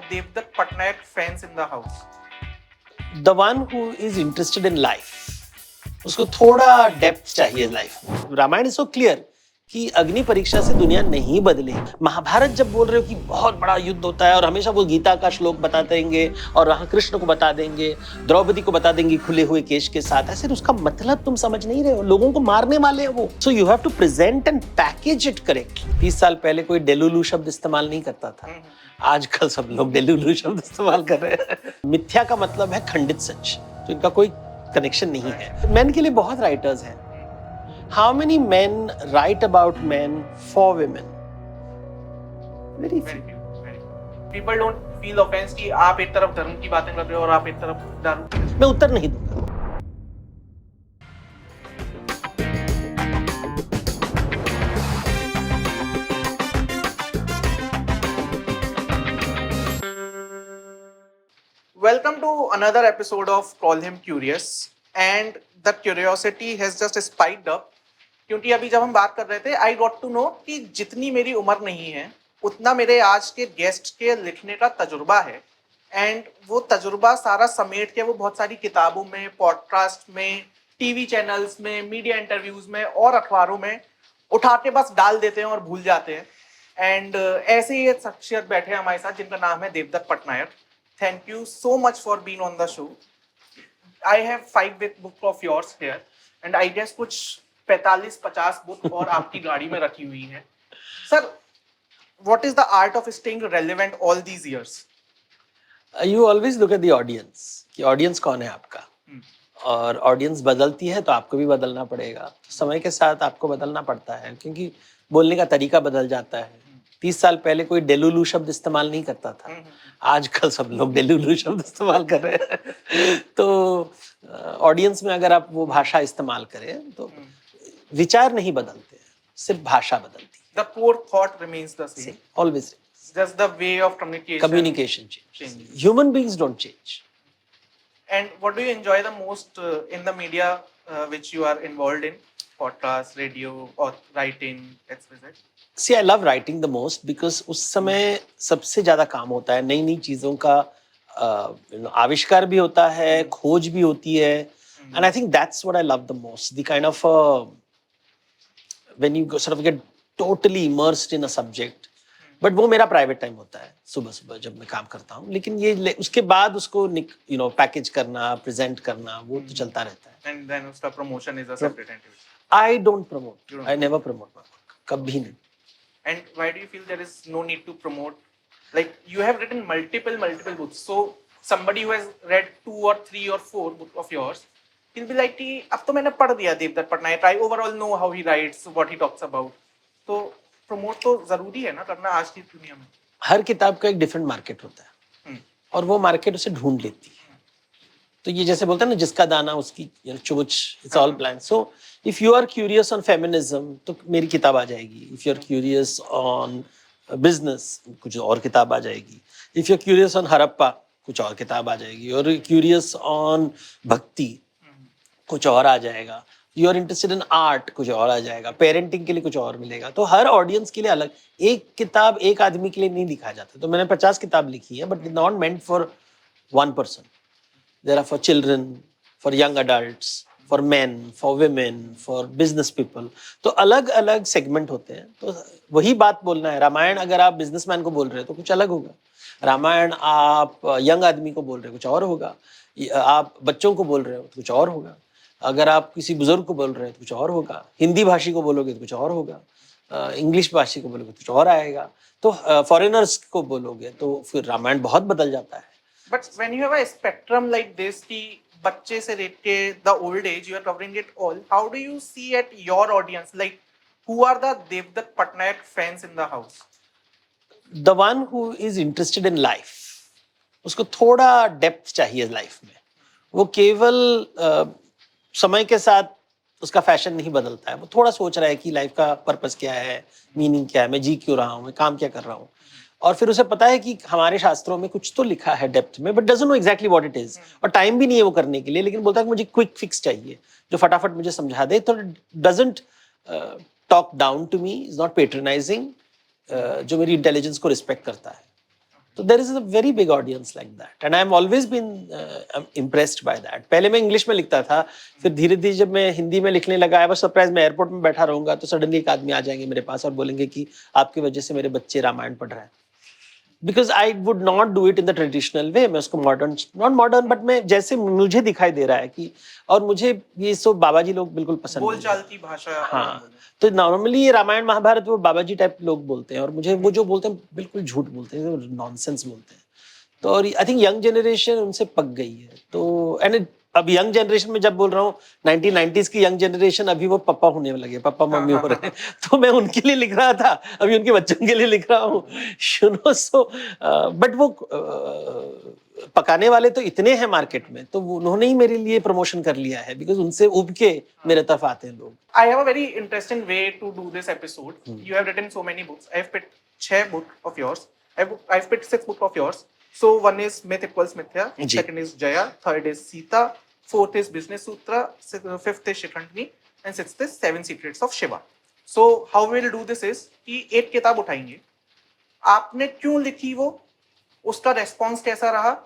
Devdutt Patnaik fans in the house? The one who is interested in life, उसको थोड़ा depth चाहिए life में। Ramayan is so clear कि अग्नि परीक्षा से दुनिया नहीं बदलेगी। महाभारत जब बोल रहे हो कि बहुत बड़ा युद्ध होता है और हमेशा वो गीता का श्लोक बता देंगे और वहां कृष्ण को बता देंगे, द्रौपदी को बता देंगे खुले हुए केश के साथ, ऐसे उसका मतलब तुम समझ नहीं रहे हो, लोगों को मारने वाले हैं वो। So you have to present and package it correct. 30 साल पहले कोई डेलुलू शब्द इस्तेमाल नहीं करता था, आजकल सब लोग डेलुलू शब्द इस्तेमाल कर रहे हैं। मिथ्या का मतलब है खंडित सच, तो इनका कोई कनेक्शन नहीं है। मेन के लिए बहुत राइटर्स हैं। How many main right about main for women? Very Very few. People don't feel offense कि आप एक तरफ धर्म की बातें कर रहे हो और आप एक तरफ दारू पी रहे हो। मैं उत्तर नहीं दूंगा। Welcome to another episode of Call Him Curious, and the curiosity has just spiked up क्योंकि अभी जब हम बात कर रहे थे I got to know कि जितनी मेरी उम्र नहीं है उतना मेरे आज के गेस्ट के लिखने का तजुर्बा है, एंड वो तजुर्बा सारा समेट के वो बहुत सारी किताबों में, पॉडकास्ट में, टीवी चैनल्स में, मीडिया इंटरव्यूज में और अखबारों में उठा के बस डाल देते हैं और भूल जाते हैं। एंड ऐसे ही एक शख्सियत बैठे हैं हमारे साथ जिनका नाम है Devdutt Patnaik. Thank you so much for being on the show. I have 5 book of yours here, and I guess कुछ 45-50 बुक और आपकी गाड़ी में रखी हुई हैं। Sir, what is the art of staying relevant all these years? You always look at the audience कि audience कौन है आपका, और ऑडियंस बदलती है तो आपको भी बदलना पड़ेगा। समय के साथ आपको बदलना पड़ता है क्योंकि बोलने का तरीका बदल जाता है। 30 साल पहले कोई डेलुलू शब्द इस्तेमाल नहीं करता था, आजकल सब लोग डेलुलू शब्द इस्तेमाल कर रहे हैं। तो ऑडियंस में अगर आप वो भाषा इस्तेमाल करें तो विचार नहीं बदलते, सिर्फ भाषा बदलती है। The core thought remains the same. Always. Just the way of communication. Communication changes. changes. Human beings don't change. And what do you enjoy the most in the media which you are involved in? Podcast, radio, or writing, etc. See, I love writing the most because उस समय सबसे ज्यादा काम होता है, नई नई चीजों का आविष्कार भी होता है, खोज भी होती है, and I think that's what I love the most. The kind of when you sort of get totally immersed in a subject. But वो मेरा प्राइवेट टाइम होता है, सुबह सुबह जब मैं काम करता हूँ, लेकिन ये उसके बाद उसको पैकेज करना, प्रेजेंट करना, वो तो चलता रहता है। And then उसका promotion is a separate activity. I don't promote. I never promote my work. कभी नहीं। And why do you feel there is no need to promote? Like you have written multiple books. So somebody who has read 2 or 3 or 4 books of yours, he'll be like, कि अब तो मैंने पढ़ दिया Devdutt Pattanaik, I overall know how he writes, what he talks about. तो promote तो जरूरी है ना करना आज की दुनिया में। हर किताब का एक डिफरेंट मार्केट होता है और वो मार्केट उसे ढूंढ लेती है। तो ये जैसे बोलते हैं ना, जिसका दाना उसकी चोंच, it's all plan. So if you are curious on feminism तो मेरी किताब आ जाएगी। If you are curious on business कुछ और किताब आ जाएगी। If you are curious on Harappa कुछ और किताब आ जाएगी। और क्यूरियस ऑन भक्ति कुछ और आ जाएगा। You are interested in art कुछ और आ जाएगा। पेरेंटिंग के लिए कुछ और मिलेगा। तो हर ऑडियंस के लिए अलग, एक किताब एक आदमी के लिए नहीं लिखा जाता। तो मैंने 50 किताब लिखी है, but not meant for one person. There are for children, for young adults, for men, for women, for business people. तो अलग अलग सेगमेंट होते हैं। तो वही बात बोलना है। रामायण अगर आप बिजनेसमैन को बोल रहे हो तो कुछ अलग होगा। रामायण आप यंग आदमी को बोल रहे हो कुछ और होगा। आप बच्चों को बोल रहे हो तो कुछ और होगा। अगर आप किसी बुजुर्ग को बोल रहे हैं तो कुछ और होगा। हिंदी भाषी को बोलोगे तो कुछ और होगा। इंग्लिश भाषी को बोलोगे तो कुछ और आएगा। तो फॉरेनर्स को बोलोगे तो फिर रामायण बहुत बदल जाता है। But when you have a spectrum like this कि बच्चे से लेके the old age you are covering it all, how do you see at your audience, like who are the Devdutt Pattanaik fans in the house? The one who is interested in life, उसको थोड़ा depth चाहिए life में। वो केवल समय के साथ उसका फैशन नहीं बदलता है। वो थोड़ा सोच रहा है कि लाइफ का पर्पस क्या है, मीनिंग क्या है, मैं जी क्यों रहा हूँ, मैं काम क्या कर रहा हूँ। और फिर उसे पता है कि हमारे शास्त्रों में कुछ तो लिखा है डेप्थ में, but doesn't know exactly what it is. और टाइम भी नहीं है वो करने के लिए, लेकिन बोलता है कि मुझे क्विक फिक्स चाहिए जो फटाफट मुझे समझा दे। तो doesn't talk down to me, is not patronising, जो मेरी इंटेलिजेंस को रिस्पेक्ट करता है। तो there is a very big audience like that and I am always been impressed by that. पहले मैं इंग्लिश में लिखता था, फिर धीरे धीरे जब मैं हिंदी में लिखने लगा, आई वाज सरप्राइज. मैं एयरपोर्ट में बैठा रहूंगा तो सडनली एक आदमी आ जाएंगे मेरे पास और बोलेंगे कि आपकी वजह से मेरे बच्चे रामायण पढ़ रहे हैं. Because I would not do it in the traditional way. मैं उसको मॉडर्न, नॉट मॉडर्न, बट मैं जैसे मुझे दिखाई दे रहा है कि, और मुझे ये सब बाबा जी लोग बिल्कुल पसंद नहीं है. बोलचाल की भाषा. हाँ, तो नॉर्मली ये रामायण महाभारत वो बाबा जी टाइप लोग बोलते हैं, और मुझे वो जो बोलते हैं बिल्कुल झूठ बोलते हैं, नॉनसेंस बोलते हैं. तो और आई थिंक यंग जनरेशन उनसे पक गई है. तो एंड अब यंग जनरेशन में जब बोल रहा हूँ, 1990s की यंग जनरेशन, अभी वो पापा होने लगे, पापा मम्मी हो रहे हैं. तो मैं उनके लिए लिख रहा था, अभी उनके बच्चों के लिए लिख रहा हूँ. सो बट वो पकाने वाले तो इतने हैं मार्केट में, तो उन्होंने ही मेरे लिए प्रमोशन कर लिया है, बिकॉज उनसे उब के मेरे तरफ आते हैं लोग. I have a very interesting way to do this episode. You have written so many books. I have picked 6 books of yours. I've picked 6 books of yours. So one is Myth Equals Mithya, ji. second is Jaya, third is Sita, fourth is Business Sutra, fifth is Shikhandni, and sixth is 7 Secrets of Shiva. So how we'll do this is कि एक किताब उठाएंगे, आपने क्यों लिखी वो, उसका response कैसा रहा,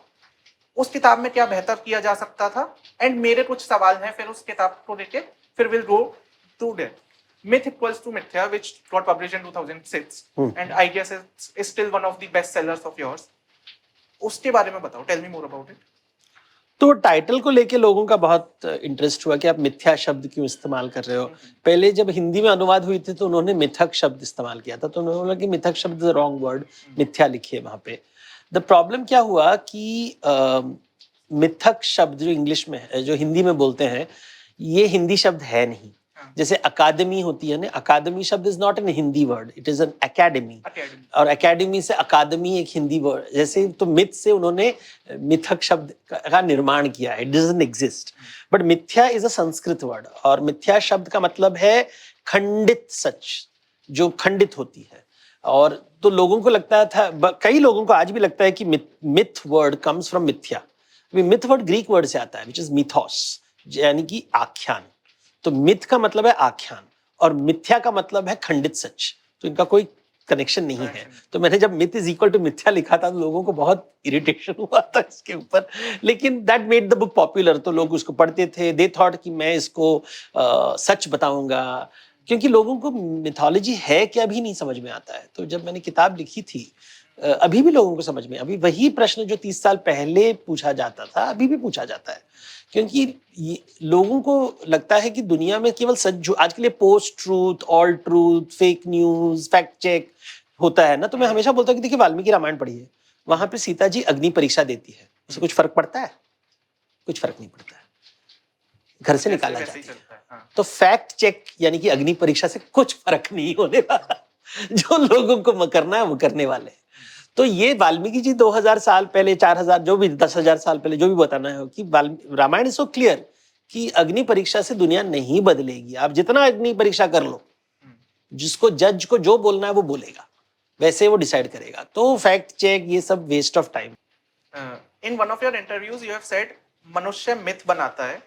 उस किताब में क्या बेहतर किया जा सकता था, एंड मेरे कुछ सवाल हैं फिर उस किताब को लेके, फिर will go through that. Myth Equals to Mithya, which got published in 2006, and I guess is still one of the best sellers of yours. उसके बारे में बताओ, tell me more about it. तो टाइटल को लेके लोगों का बहुत इंटरेस्ट हुआ कि आप मिथ्या शब्द क्यों इस्तेमाल कर रहे हो. पहले जब हिंदी में अनुवाद हुई थी तो उन्होंने मिथक शब्द इस्तेमाल किया था, तो उन्होंने बोला कि मिथक शब्द इज रॉन्ग वर्ड, मिथ्या लिखिए वहां पे. द प्रॉब्लम क्या हुआ कि मिथक शब्द जो इंग्लिश में है, जो हिंदी में बोलते हैं, ये हिंदी शब्द है नहीं. जैसे अकादमी होती है ना, अकादमी शब्द is not an Hindi word, it is an academy. और एकेडमी से अकादमी एक हिंदी वर्ड. जैसे तो मिथ से उन्होंने मिथक शब्द का निर्माण किया है, इट डजंट एग्जिस्ट. बट मिथ्या इज अ संस्कृत वर्ड, और मिथ्या शब्द का मतलब है खंडित सच, जो खंडित होती है. और तो लोगों को लगता था, कई लोगों को आज भी लगता है कि मिथ वर्ड कम्स फ्रॉम मिथ्या. मिथ वर्ड ग्रीक वर्ड से आता है, विच इज मिथोस, यानी कि आख्यान. तो मिथ का मतलब है आख्यान, और मिथ्या का मतलब है खंडित सच. तो इनका कोई कनेक्शन नहीं है. तो मैंने जब मिथ इज इक्वल टू मिथ्या लिखा था तो लोगों को बहुत इरिटेशन हुआ था इसके ऊपर, लेकिन that made the book popular. तो लोग उसको पढ़ते थे, दे थॉट कि मैं इसको सच बताऊंगा, क्योंकि लोगों को मिथोलॉजी है क्या भी नहीं समझ में आता है. तो जब मैंने किताब लिखी थी, अभी भी लोगों को समझ में, अभी वही प्रश्न जो 30 साल पहले पूछा जाता था अभी भी पूछा जाता है, क्योंकि लोगों को लगता है कि दुनिया में केवल सच, आज के लिए post truth, all truth, fake news, fact check होता है ना. तो मैं हमेशा बोलता हूँ कि देखिए वाल्मीकि रामायण पढ़िए, वहां पे सीता जी अग्नि परीक्षा देती है, उससे कुछ फर्क पड़ता है? कुछ फर्क नहीं पड़ता है, घर से निकाला जाता है. तो फैक्ट चेक यानी कि अग्नि परीक्षा से कुछ फर्क नहीं होने वाला. जो लोगों को करना है वो करने वाले. तो ये वाल्मीकि जी 2000 साल पहले, 4000, जो भी 10,000 साल पहले जो भी बताना है कि रामायण इज सो क्लियर कि अग्नि परीक्षा से दुनिया नहीं बदलेगी. आप जितना अग्नि परीक्षा कर लो, जिसको जज को जो बोलना है वो बोलेगा, वैसे वो डिसाइड करेगा. तो फैक्ट चेक ये सब waste of time. In one of your interviews you have said मनुष्य मिथ बनाता है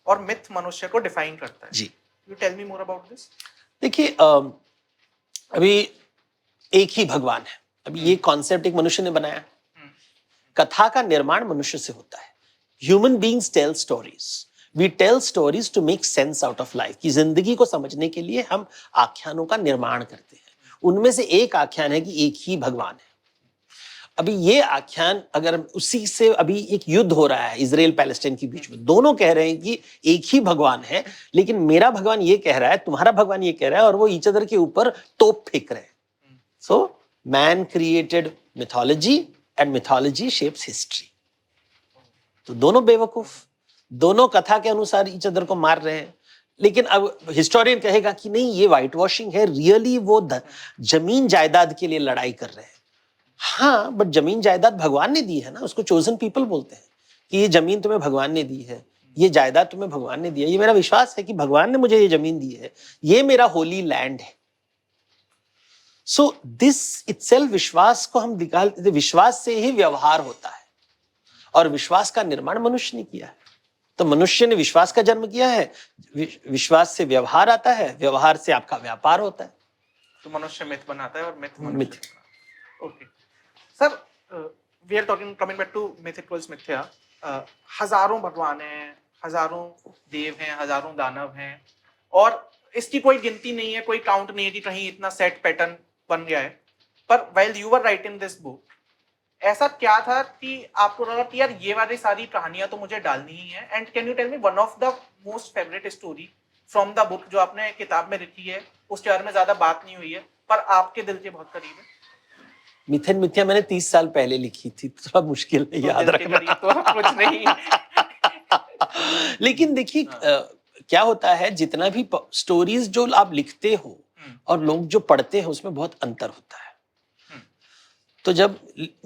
और मिथ मनुष्य को डिफाइन करता है. जी, you tell me more about this. देखिए अभी एक ही भगवान है. अभी ये कॉन्सेप्ट एक मनुष्य ने बनाया. कथा का निर्माण मनुष्य से होता है. Human beings tell stories. We tell stories to make sense out of life. की जिंदगी को समझने के लिए हम आख्यानों का निर्माण करते हैं. उनमें से एक आख्यान है कि एक ही भगवान है. अभी ये आख्यान, अगर उसी से अभी एक युद्ध हो रहा है इजराइल पैलेस्टाइन के बीच में, दोनों कह रहे हैं कि एक ही भगवान है, लेकिन मेरा भगवान ये कह रहा है, तुम्हारा भगवान ये कह रहा है, और वो ईच अदर के ऊपर तोप फेंक रहे हैं. सो man created mythology and mythology shapes history. तो दोनों बेवकूफ, दोनों कथा के अनुसार ईच अदर को मार रहे हैं. लेकिन अब हिस्टोरियन कहेगा कि नहीं, ये व्हाइट वॉशिंग है, रियली वो जमीन जायदाद के लिए लड़ाई कर रहे हैं. हाँ, बट जमीन जायदाद भगवान ने दी है ना, उसको चोजन पीपल बोलते हैं कि ये जमीन तुम्हें भगवान ने दी है, ये जायदाद तुम्हें भगवान ने दी है. ये मेरा विश्वास है कि भगवान ने मुझे ये जमीन दी है, ये मेरा होली लैंड है. सो दिस इटसेल्फ, विश्वास को हम निकालते, विश्वास से ही व्यवहार होता है, और विश्वास का निर्माण मनुष्य ने किया है. तो मनुष्य ने विश्वास का जन्म किया है, विश्वास से व्यवहार आता है, व्यवहार से आपका व्यापार होता है. तो मनुष्य मिथ बनाता है और myth. Okay sir, we are talking coming back to myth equals मिथ्या. हजारों भगवान हैं, हजारों देव हैं, हजारों दानव हैं, और इसकी कोई गिनती नहीं है, कोई काउंट नहीं है कि कहीं इतना सेट पैटर्न बन गया है. पर while you were writing this book, ऐसा क्या था कि आपको लगा कि यार ये वाली सारी कहानियां तो मुझे डालनी ही है? And can you tell me one of the most favourite story from the book जो आपने किताब में लिखी है, उसके बारे में ज्यादा बात नहीं हुई है पर आपके दिल के बहुत करीब है? मिथ एंड मिथ्या मैंने 30 साल पहले लिखी थी, थोड़ा मुश्किल है तो याद दिल के रखना. करीब तो कुछ नहीं. लेकिन देखिए क्या होता है, जितना भी स्टोरीज जो आप लिखते हो और लोग जो पढ़ते हैं उसमें बहुत अंतर होता है. तो जब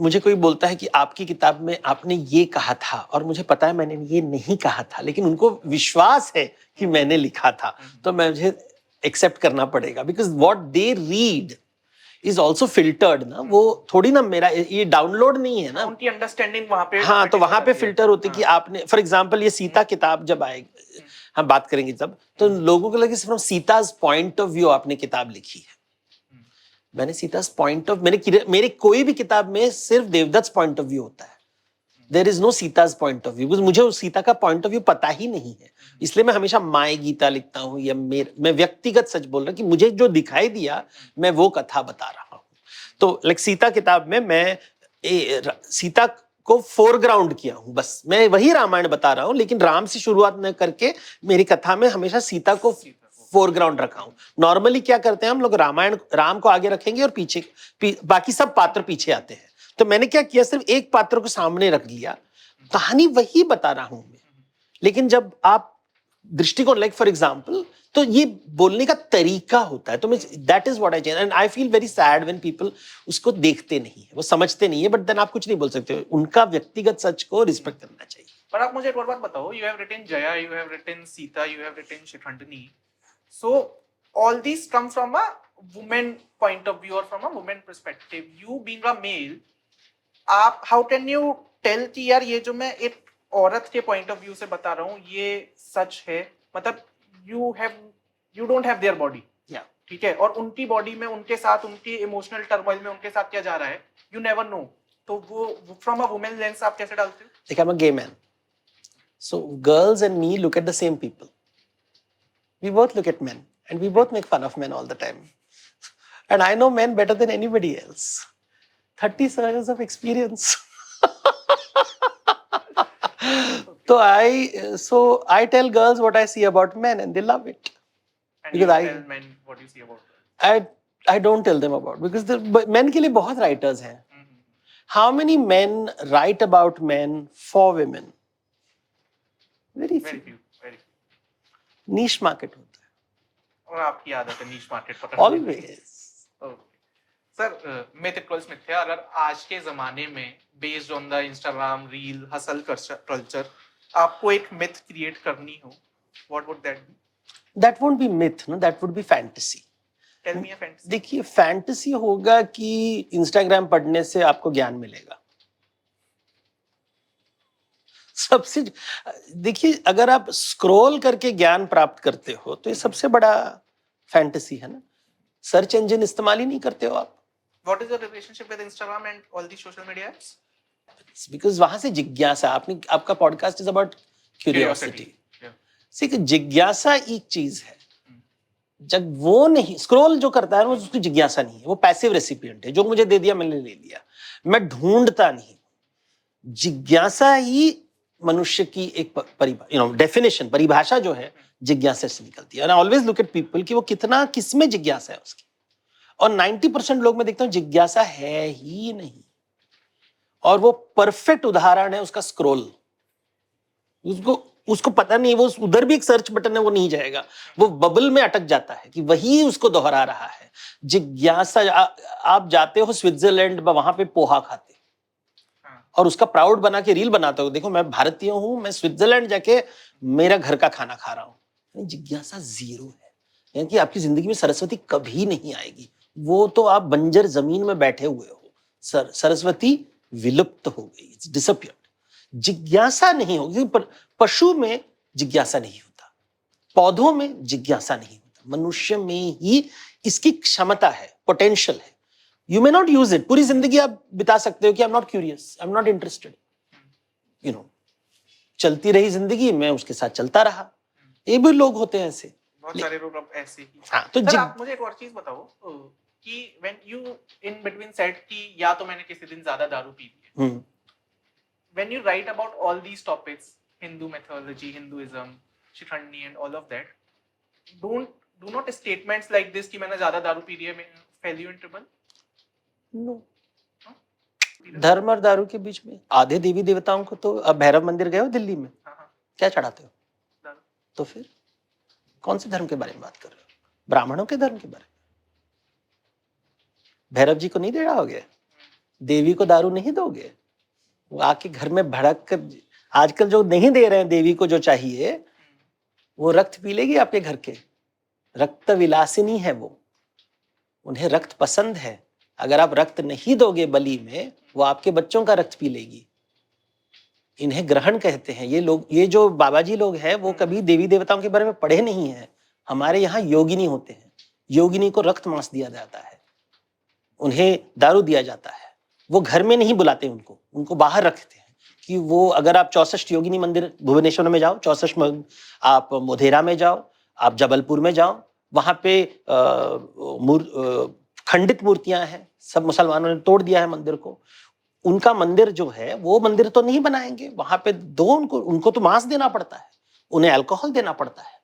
मुझे कोई बोलता है कि आपकी किताब में आपने ये कहा था, और मुझे पता है मैंने ये नहीं कहा था, लेकिन उनको विश्वास है कि मैंने लिखा था, तो मुझे एक्सेप्ट करना पड़ेगा. Because what they read is also filtered ना. वो थोड़ी ना मेरा ये डाउनलोड नहीं है ना, उनकी अंडरस्टैंडिंग वहां पे. हाँ, तो वहां पे फिल्टर होते कि आपने, फॉर एग्जाम्पल ये सीता किताब जब आएगी, हम बात करेंगे तब, तो लोगों को लगे from Sita's point of view आपने किताब लिखी है. मैंने सीताज पॉइंट ऑफ, मेरे कोई भी किताब में सिर्फ देवदत्त पॉइंट ऑफ व्यू होता है. There is no Sita's point of view. मुझे उस सीता का पॉइंट ऑफ व्यू पता ही नहीं है, इसलिए मैं हमेशा माय गीता लिखता हूँ, या मैं व्यक्तिगत सच बोल रहा हूँ कि मुझे जो दिखाई दिया मैं वो कथा बता रहा हूँ. तो लाइक सीता किताब में मैं सीता को फोरग्राउंड किया हूं, बस मैं वही रामायण बता रहा हूं, लेकिन राम से शुरुआत न करके मेरी कथा में हमेशा सीता को फोरग्राउंड रखा हूं. नॉर्मली क्या करते हैं हम लोग, राम को आगे रखेंगे और पीछे बाकी सब पात्र पीछे आते हैं. तो मैंने क्या किया, सिर्फ एक पात्र को सामने रख लिया, कहानी वही बता रहा हूं मैं. लेकिन जब आप दृष्टिकोण, लाइक फॉर एग्जाम्पल, तो ये बोलने का तरीका होता है. तो मैं, that is what I change, and I feel very sad when people उसको देखते नहीं है, वो समझते नहीं है, बट देन आप कुछ नहीं बोल सकते. उनका व्यक्तिगत सच को रिस्पेक्ट करना चाहिए. पर आप मुझे एक और बात बताओ, you have written Jaya, you have written Sita, you have written Shikhandini, so all these come from a women point of view और from a women perspective. You being a male, आप हाउ कैन यू टेल कि यार ये जो मैं एक औरत के पॉइंट ऑफ व्यू से बता रहा हूँ ये सच है? मतलब you don't have their body, ठीक है, और उनकी बॉडी में, उनके साथ, उनकी इमोशनल टर्मोइल में उनके साथ क्या जा रहा है, you never know. तो वो फ्रॉम अ वुमेन लेंस आप कैसे डालते हो? Like I'm a gay man, so girls and me look at the same people. We both look at men and we both make fun of men all the time, and I know men better than anybody else. 30 years of experience. So I tell girls what I see about men and they love it. And because you I tell men what you see about them. I don't tell them about, because men के लिए बहुत writers हैं. How many men write about men for women? Very few. Very few. Niche market होता है. और आपकी आदत है niche market पकड़ने की. Always. सर, myth equals मिथ्या, अगर आज के जमाने में based on the Instagram reel hustle culture आपको एक मिथ क्रिएट करनी हो, what would that be? That won't be myth, no? That would be fantasy. Tell me a fantasy. देखिए, फैंटेसी होगा कि इंस्टाग्राम पढ़ने से आपको ज्ञान मिलेगा. सबसे, देखिए, अगर आप स्क्रॉल करके ज्ञान प्राप्त करते हो तो ये सबसे बड़ा फैंटेसी है ना. सर्च इंजन इस्तेमाल ही नहीं करते हो आप. What is your relationship with Instagram and all the social media apps? Because वहां से जिज्ञासा, आपका पॉडकास्ट इज अबाउट क्यूरियोसिटी. जिज्ञासा एक चीज है. जब वो नहीं, स्क्रॉल जो करता है वो, उसकी जिज्ञासा नहीं है, वो पैसिव रेसिपिएंट है. जो मुझे दे दिया मैंने ले लिया, मैं ढूंढता नहीं. जिज्ञासा ही मनुष्य की एक डेफिनेशन, परिभाषा जो है जिज्ञासा से निकलती है. और I always look at people कि वो कितना, किसमें जिज्ञासा है उसकी. और 90% लोग मैं देखता हूं जिज्ञासा है ही नहीं. और वो परफेक्ट उदाहरण है उसका स्क्रॉल. उसको पता नहीं, वो उधर भी एक सर्च बटन है, वो नहीं जाएगा, वो बबल में अटक जाता है कि वही उसको दोहरा रहा है. जिज्ञासा, आप जाते हो स्विट्जरलैंड, वहां पे पोहा खाते और उसका प्राउड बना के रील बनाते हो, देखो मैं भारतीय हूं, मैं स्विट्जरलैंड जाके मेरा घर का खाना खा रहा हूं. जिज्ञासा जीरो है. यानी कि आपकी जिंदगी में सरस्वती कभी नहीं आएगी. वो तो आप बंजर जमीन में बैठे हुए हो. सरस्वती विलुप्त हो गई, इट्स डिसअपियर्ड. जिज्ञासा नहीं होगी. पशु में जिज्ञासा नहीं होता, पौधों में जिज्ञासा नहीं होता, मनुष्य में ही इसकी क्षमता है, पोटेंशियल है. You may not use it, पूरी जिंदगी आप बिता सकते हो कि I am not curious, I am not interested, you know, चलती रही जिंदगी, मैं उसके साथ चलता रहा। ये भी लोग होते हैं ऐसे, बहुत सारे लोग अब ऐसे ही। हाँ, तो सर आप मुझे एक और चीज बताओ कि when you in between said कि या तो मैंने किसी दिन ज्यादा दारू पी ली है, when you write about all these topics, Hindu mythology, Hinduism, Shikhandi and all of that, do not statements like this कि मैंने ज्यादा दारू पी ली है fell you in trouble? No, धर्म और दारू के बीच में आधे देवी देवताओं को तो, अब भैरव मंदिर गए हो दिल्ली में, क्या चढ़ाते हो? दारू। तो फिर कौन से धर्म के बारे में बात कर रहे हो? ब्राह्मणों के धर्म के बारे में। भैरव जी को नहीं दे रहा होगे, देवी को दारू नहीं दोगे, वो आके घर में भड़क कर, आजकल जो नहीं दे रहे हैं देवी को जो चाहिए, वो रक्त पी लेगी आपके घर के, रक्त विलासिनी है वो, उन्हें रक्त पसंद है। अगर आप रक्त नहीं दोगे बलि में, वो आपके बच्चों का रक्त पी लेगी। इन्हें ग्रहण कहते हैं। ये लोग, ये जो बाबा जी लोग हैं, वो कभी देवी देवताओं के बारे में पढ़े नहीं है। हमारे यहाँ योगिनी होते हैं, योगिनी को रक्त मांस दिया जाता है, उन्हें दारू दिया जाता है। वो घर में नहीं बुलाते उनको, उनको बाहर रखते हैं कि वो, अगर आप 64 योगिनी मंदिर भुवनेश्वर में जाओ, 64, आप मोधेरा में जाओ, आप जबलपुर में जाओ, वहां पे खंडित मूर्तियां हैं, सब मुसलमानों ने तोड़ दिया है मंदिर को। उनका मंदिर जो है, वो मंदिर तो नहीं बनाएंगे वहां पे, दो उनको तो मांस देना पड़ता है, उन्हें अल्कोहल देना पड़ता है।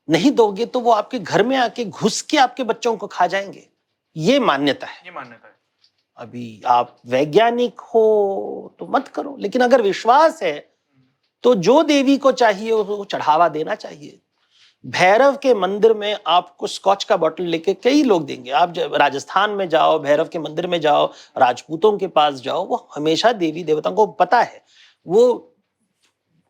नहीं दोगे तो वो आपके घर में आके घुस के आपके बच्चों को खा जाएंगे। ये मान्यता है, ये मान्यता है। अभी आप वैज्ञानिक हो तो मत करो, लेकिन अगर विश्वास है तो जो देवी को चाहिए उसको चढ़ावा देना चाहिए। भैरव के मंदिर में आपको स्कॉच का बोतल लेके कई लोग देंगे। आप जब राजस्थान में जाओ, भैरव के मंदिर में जाओ, राजपूतों के पास जाओ, वो हमेशा देवी देवताओं को पता है, वो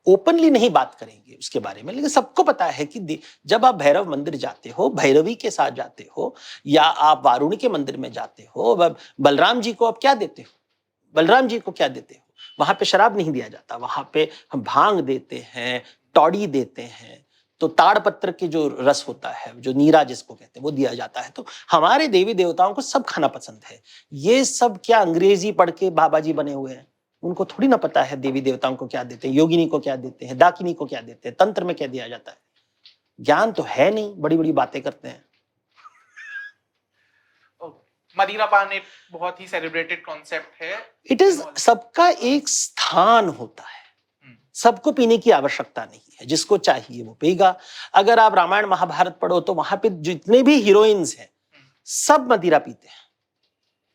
ओपनली नहीं बात करेंगे उसके बारे में, लेकिन सबको पता है कि जब आप भैरव मंदिर जाते हो, भैरवी के साथ जाते हो, या आप वारुणी के मंदिर में जाते हो, बलराम जी को आप क्या देते हो? बलराम जी को क्या देते हो? वहां पे शराब नहीं दिया जाता, वहां पे हम भांग देते हैं, टॉडी देते हैं, तो ताड़पत्र के जो रस होता है, जो नीरा जिसको कहते हैं, वो दिया जाता है। तो हमारे देवी देवताओं को सब खाना पसंद है। ये सब क्या अंग्रेजी पढ़ के बाबा जी बने हुए हैं? उनको थोड़ी ना पता है देवी देवताओं को क्या देते हैं, योगिनी को क्या देते हैं, डाकिनी को क्या देते हैं, तंत्र में क्या दिया जाता है। ज्ञान तो है नहीं, बड़ी बड़ी बातें करते हैं। मदिरा पान एक बहुत ही सेलिब्रेटेड कॉन्सेप्ट है। इट इज, सबका एक स्थान होता है, सबको पीने की आवश्यकता नहीं है, जिसको चाहिए वो पिएगा। अगर आप रामायण महाभारत पढ़ो तो वहां पे जितने भी हीरोइंस हैं सब मदिरा पीते हैं।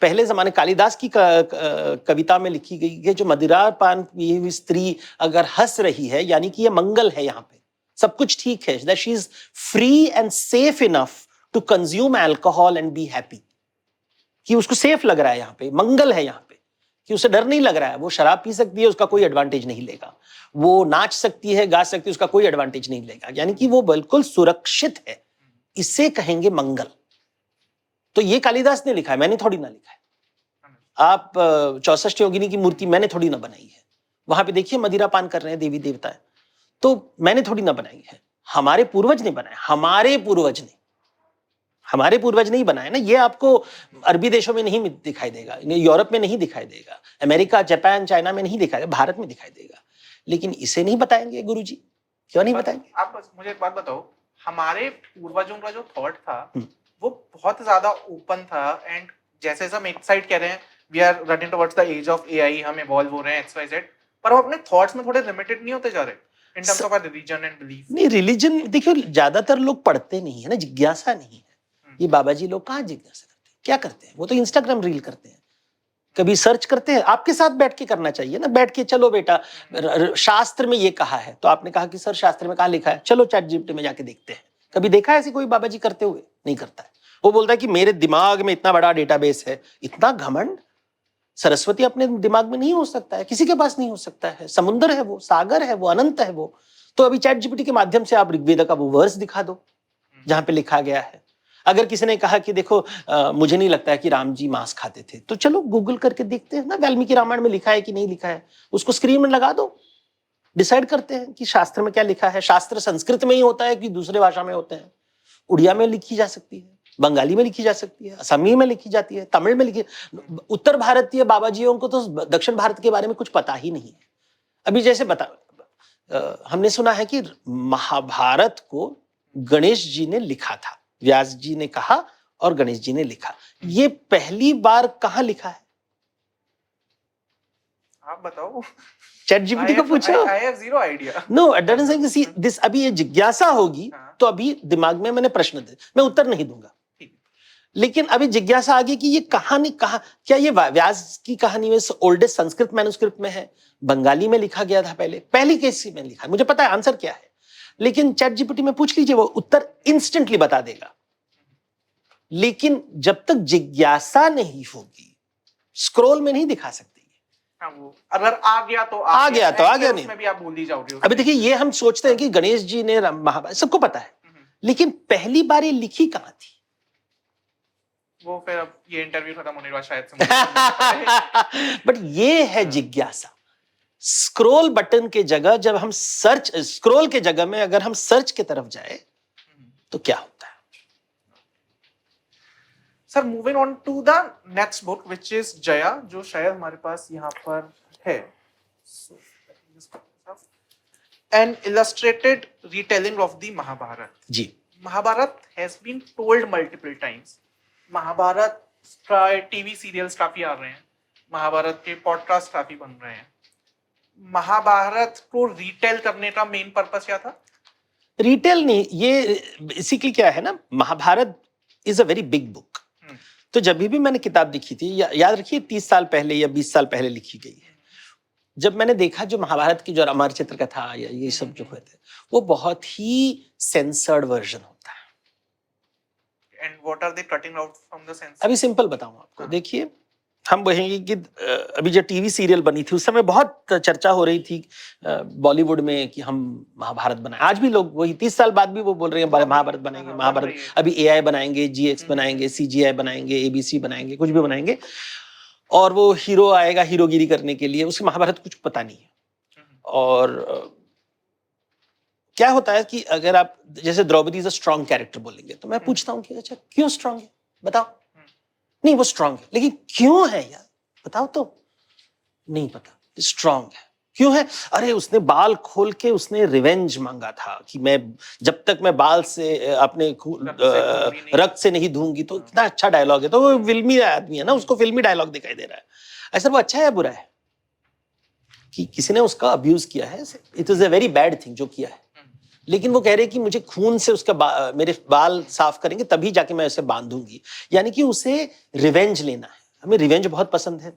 पहले जमाने कालिदास की कविता में लिखी गई है, जो मदिरा पान पिए हुई स्त्री अगर हंस रही है, यानी कि ये मंगल है, यहाँ पे सब कुछ ठीक है, that she is free and safe enough to consume alcohol and be happy, कि उसको सेफ लग रहा है, यहाँ पे मंगल है, यहाँ पे कि उसे डर नहीं लग रहा है। वो शराब पी सकती है, उसका कोई एडवांटेज नहीं लेगा, वो नाच सकती है, गा सकती है, उसका कोई एडवांटेज नहीं लेगा, यानी कि वो बिल्कुल सुरक्षित है। इसे कहेंगे मंगल। तो ये कालिदास ने लिखा है, मैंने थोड़ी ना लिखा है। आप 64 योगिनी की मूर्ति मैंने थोड़ी ना बनाई है, वहां पे देखिए मदिरा पान कर रहे हैं देवी देवता है, तो मैंने थोड़ी ना बनाई है, हमारे पूर्वज ने बनाया, हमारे पूर्वज नहीं बनाए ना। ये आपको अरबी देशों में नहीं दिखाई देगा, यूरोप में नहीं दिखाई देगा, अमेरिका, जापान, चाइना में नहीं दिखाई देगा, भारत में दिखाई देगा। लेकिन इसे नहीं बताएंगे गुरुजी, क्यों नहीं बताएंगे? आप बस मुझे एक बात बताओ, हमारे पूर्वजों का जो थॉट था वो बहुत ज्यादा ओपन था, एंड जैसे हम एक साइड कह रहे हैं we are running towards the age of AI, हम इवॉल्व हो रहे हैं XYZ, पर हम अपने थॉट्स में थोड़े लिमिटेड नहीं होते जा रहे in terms of religion and belief? नहीं, रिलीजन देखियो, ज्यादातर लोग पढ़ते नहीं है ना, जिज्ञासा नहीं है। ये बाबा जी लोग कहाँ जिज्ञासा करते हैं? क्या करते हैं? वो तो इंस्टाग्राम रील करते हैं, कभी सर्च करते हैं। आपके साथ बैठ के करना चाहिए ना, बैठ के चलो बेटा शास्त्र में ये कहा है, तो आपने कहा कि सर शास्त्र में कहाँ लिखा है, चलो ChatGPT में जाके देखते हैं। कभी देखा है ऐसे कोई बाबा जी करते हुए? नहीं करता है। वो बोलता है कि मेरे दिमाग में इतना बड़ा डेटाबेस है। इतना घमंड सरस्वती अपने दिमाग में नहीं हो सकता है, किसी के पास नहीं हो सकता है। समुद्र है वो, सागर है वो, अनंत है वो। तो अभी ChatGPT के माध्यम से आप ऋग्वेद का वो वर्स दिखा दो जहां पे लिखा गया है। अगर किसी ने कहा कि देखो मुझे नहीं लगता है कि राम जी मांस खाते थे, तो चलो गूगल करके देखते हैं ना, वाल्मीकि रामायण में लिखा है कि नहीं लिखा है, उसको स्क्रीन में लगा दो, डिसाइड करते हैं कि शास्त्र में क्या लिखा है। शास्त्र संस्कृत में ही होता है कि दूसरे भाषा में होते हैं? उड़िया में लिखी जा सकती है, बंगाली में लिखी जा सकती है, असमी में लिखी जाती है, तमिल में लिखी। उत्तर भारतीय बाबाजियों को तो दक्षिण भारत के बारे में कुछ पता ही नहीं है। अभी जैसे हमने सुना है कि महाभारत को गणेश जी ने लिखा था, व्यास जी ने कहा और गणेश जी ने लिखा। ये पहली बार कहां लिखा है? आप बताओ। चैट जीपीटी को पूछो। I have zero idea. No, that is like see this. अभी ये जिज्ञासा होगी तो अभी दिमाग में मैंने प्रश्न दे, मैं उत्तर नहीं दूंगा, लेकिन अभी जिज्ञासा आ गई कि ये कहानी कहां, क्या ये व्यास की कहानी में ओल्डेस्ट संस्कृत मैन्युस्क्रिप्ट में है, बंगाली में लिखा गया था पहली कैसी में लिखा है? मुझे पता है आंसर क्या है, लेकिन चैट जीपीटी में पूछ लीजिए, वो उत्तर इंस्टेंटली बता देगा। लेकिन जब तक जिज्ञासा नहीं होगी, स्क्रॉल में नहीं दिखा सकते। वो अगर आ गया तो आ गया नहीं, उसमें भी आप भूल ही जाओगे। अभी देखिए, ये हम सोचते हैं कि गणेश जी ने महाभारत, सबको पता है, लेकिन पहली बार ये लिखी कहां थी? वो फिर अब ये इंटरव्यू खत्म होने के बाद शायद से बट ये है जिज्ञासा। स्क्रॉल बटन के जगह जब हम सर्च, स्क्रॉल के जगह में अगर हम सर्च की तरफ जाए तो क्या होता है? Sir, moving on to the next book which is Jaya, जो शायद हमारे पास यहाँ पर है। An illustrated retelling of the Mahabharata. जी, Mahabharata has been told multiple times. Mahabharata का टीवी सीरियल्स काफी आ रहे हैं, महाभारत के पॉडकास्ट काफी बन रहे हैं। महाभारत को रिटेल करने का मेन पर्पस क्या था? रिटेल नहीं, ये बेसिकली क्या है ना, Mahabharata is a very big book. तो जब भी मैंने किताब लिखी थी, याद रखिए 30 साल पहले या 20 साल पहले लिखी गई है, जब मैंने देखा जो महाभारत की जो अमर चित्र कथा या ये सब जो हुए थे, वो बहुत ही सेंसर्ड वर्जन होता है। And what are they cutting out from the censor? अभी सिंपल बताऊं आपको, देखिए, हम कहेंगे कि अभी जो टीवी सीरियल बनी थी उस समय बहुत चर्चा हो रही थी बॉलीवुड में कि हम महाभारत बनाएं। आज भी लोग वही 30 साल बाद भी वो बोल रहे हैं महाभारत बनाएंगे, महाभारत। अभी एआई बनाएंगे, जीएक्स बनाएंगे, सीजीआई बनाएंगे, एबीसी बनाएंगे, कुछ भी बनाएंगे, और वो हीरो आएगा हीरोगिरी करने के लिए, उसके महाभारत कुछ पता नहीं है। और क्या होता है कि अगर आप जैसे Draupadi is a strong character बोलेंगे, तो मैं पूछता हूँ कि अच्छा क्यों स्ट्रॉन्ग है, बताओ। नहीं, वो स्ट्रांग है, लेकिन क्यों है यार, बताओ तो। नहीं पता, स्ट्रांग है, क्यों है? अरे उसने बाल खोल के उसने रिवेंज मांगा था कि मैं जब तक मैं बाल से अपने रक्त से नहीं धूंगी। तो इतना अच्छा डायलॉग है, तो वो फिल्मी आदमी है ना, उसको फिल्मी डायलॉग दिखाई दे रहा है। ऐसा वो अच्छा है या बुरा है कि किसी ने उसका अब्यूज किया है? It is a very bad thing जो किया है, लेकिन वो कह रहे कि मुझे खून से उसका मेरे बाल साफ करेंगे तभी जाके मैं उसे बांधूंगी, यानी कि उसे रिवेंज लेना है। हमें रिवेंज बहुत पसंद है।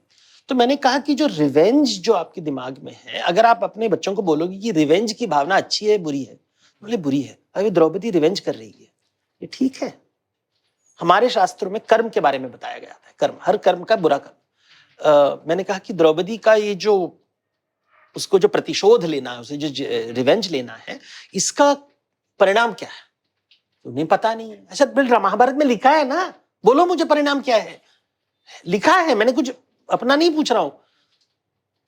तो मैंने कहा कि जो रिवेंज जो आपके दिमाग में है, अगर आप अपने बच्चों को बोलोगे कि रिवेंज की भावना अच्छी है बुरी है, बोले बुरी है। अभी द्रौपदी रिवेंज कर रही है, ये ठीक है। हमारे शास्त्रों में कर्म के बारे में बताया गया था, कर्म, हर कर्म का बुरा कर्म। मैंने कहा कि द्रौपदी का ये जो उसको जो प्रतिशोध लेना है, उसे जो रिवेंज लेना है, इसका परिणाम क्या है? तुम्हें पता नहीं है। अच्छा, बिल महाभारत में लिखा है ना, बोलो मुझे परिणाम क्या है। लिखा है, मैंने कुछ अपना नहीं पूछ रहा हूं,